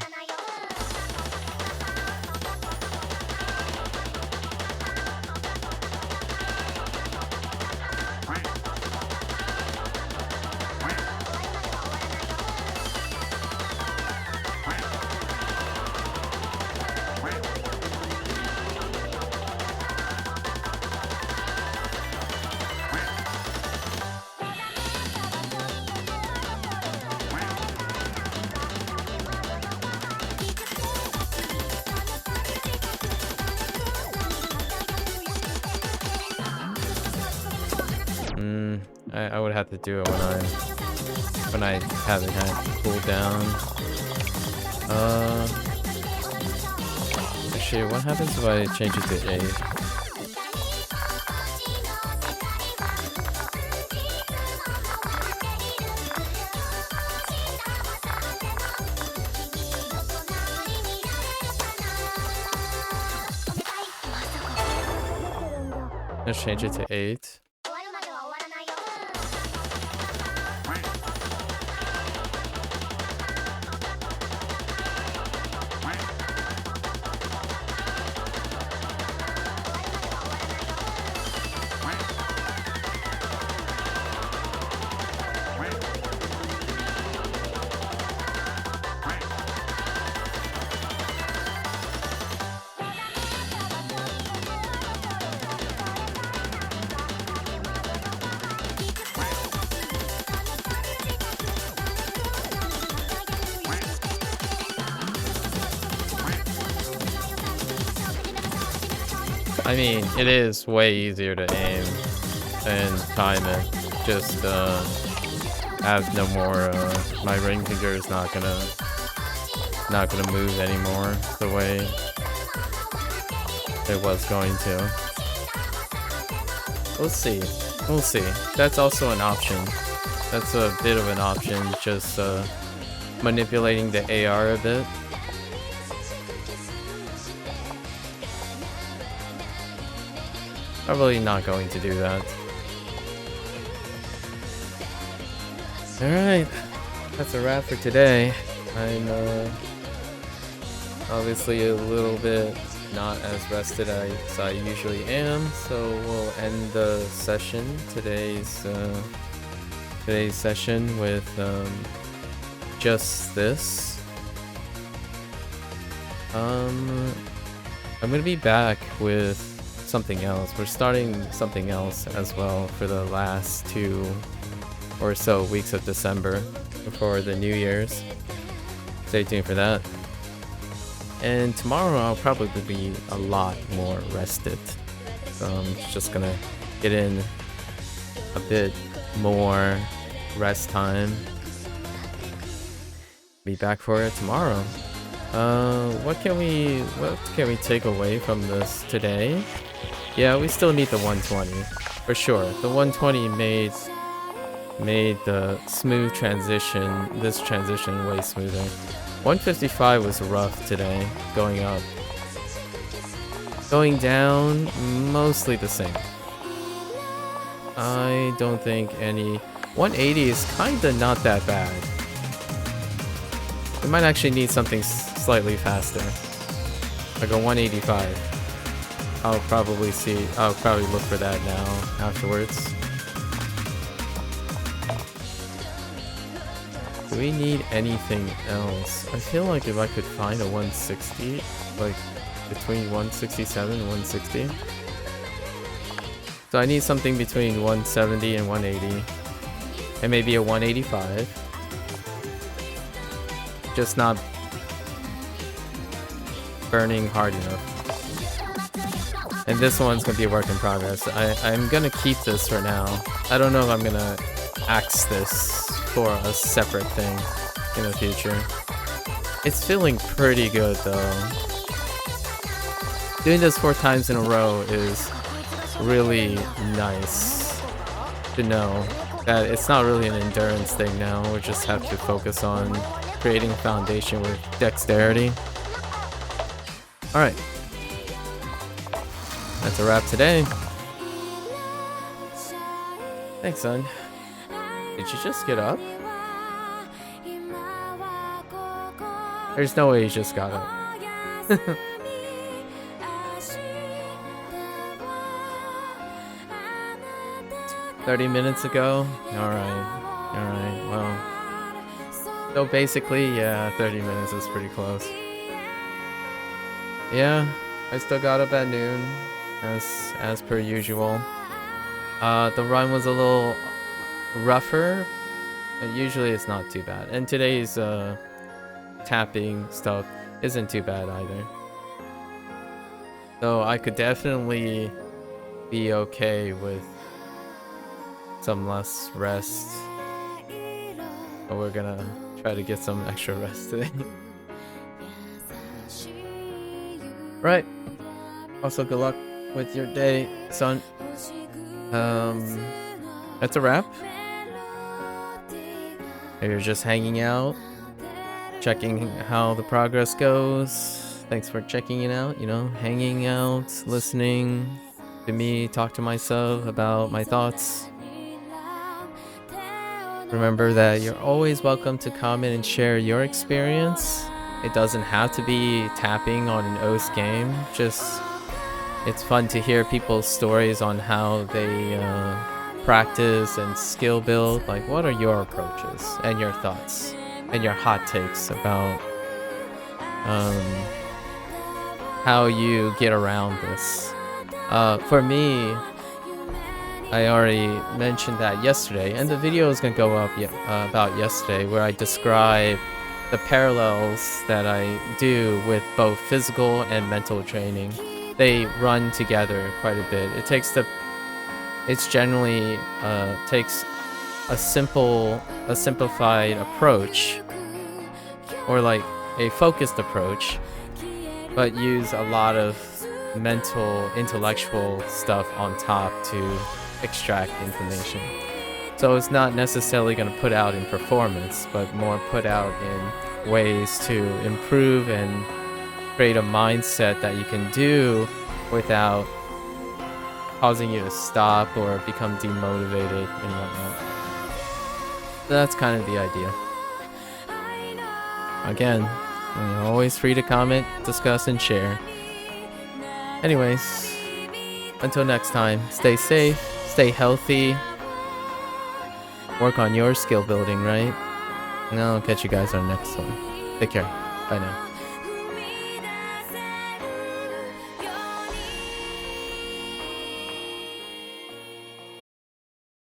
I would have to do it when I haven't had cooldown. Actually, what happens if I change it to 8? Let's change it to 8. I mean, it is way easier to aim and time it. Just have no more. My ring finger is not gonna move anymore the way it was going to. We'll see. We'll see. That's also an option. That's a bit of an option. Just manipulating the AR a bit. Probably not going to do that. Alright, that's a wrap for today. I'm obviously a little bit not as rested as I usually am, so we'll end the session, today's session with just this. I'm gonna be back with something else. We're starting something else as well for the last 2 or so weeks of December before the New Year's. Stay tuned for that. And tomorrow I'll probably be a lot more rested. So I'm just gonna get in a bit more rest time. Be back for it tomorrow. What can we take away from this today? Yeah, we still need the 120 for sure. The 120 made the smooth transition, this transition way smoother. 155 was rough today, going up. Going down, mostly the same. I don't think any... 180 is kinda not that bad. We might actually need something slightly faster. Like a 185. I'll probably look for that now afterwards. Do we need anything else? I feel like if I could find a 160, like between 167 and 160. So I need something between 170 and 180. And maybe a 185. Just not burning hard enough. And this one's gonna be a work in progress. I'm gonna keep this for now. I don't know if I'm gonna axe this for a separate thing in the future. It's feeling pretty good though. Doing this 4 times in a row is really nice to know that it's not really an endurance thing now. We just have to focus on creating a foundation with dexterity. Alright. That's a wrap today. Thanks, son. Did you just get up? There's no way you just got up. 30 minutes ago? Alright, well. So basically, yeah, 30 minutes is pretty close. Yeah, I still got up at noon, as per usual. The run was a little rougher, but usually it's not too bad. And today's tapping stuff isn't too bad either. So I could definitely be okay with some less rest. But we're gonna try to get some extra rest today. Right. Also, good luck with your day, son. That's a wrap. You're just hanging out, checking how the progress goes. Thanks for checking it out, you know, hanging out, listening to me talk to myself about my thoughts. Remember that you're always welcome to comment and share your experience. It doesn't have to be tapping on an OS game. Just, it's fun to hear people's stories on how they practice and skill build. Like, what are your approaches and your thoughts and your hot takes about how you get around this? For me, I already mentioned that yesterday, and the video is gonna go up about yesterday, where I describe the parallels that I do with both physical and mental training. They run together quite a bit. It's generally takes a simplified approach, or like a focused approach, but use a lot of mental, intellectual stuff on top to extract information. So it's not necessarily going to put out in performance, but more put out in ways to improve and create a mindset that you can do without causing you to stop or become demotivated and whatnot. So that's kind of the idea. Again, you're always free to comment, discuss, and share. Anyways, until next time, stay safe, stay healthy, work on your skill building, right? And I'll catch you guys on the next one. Take care. Bye now.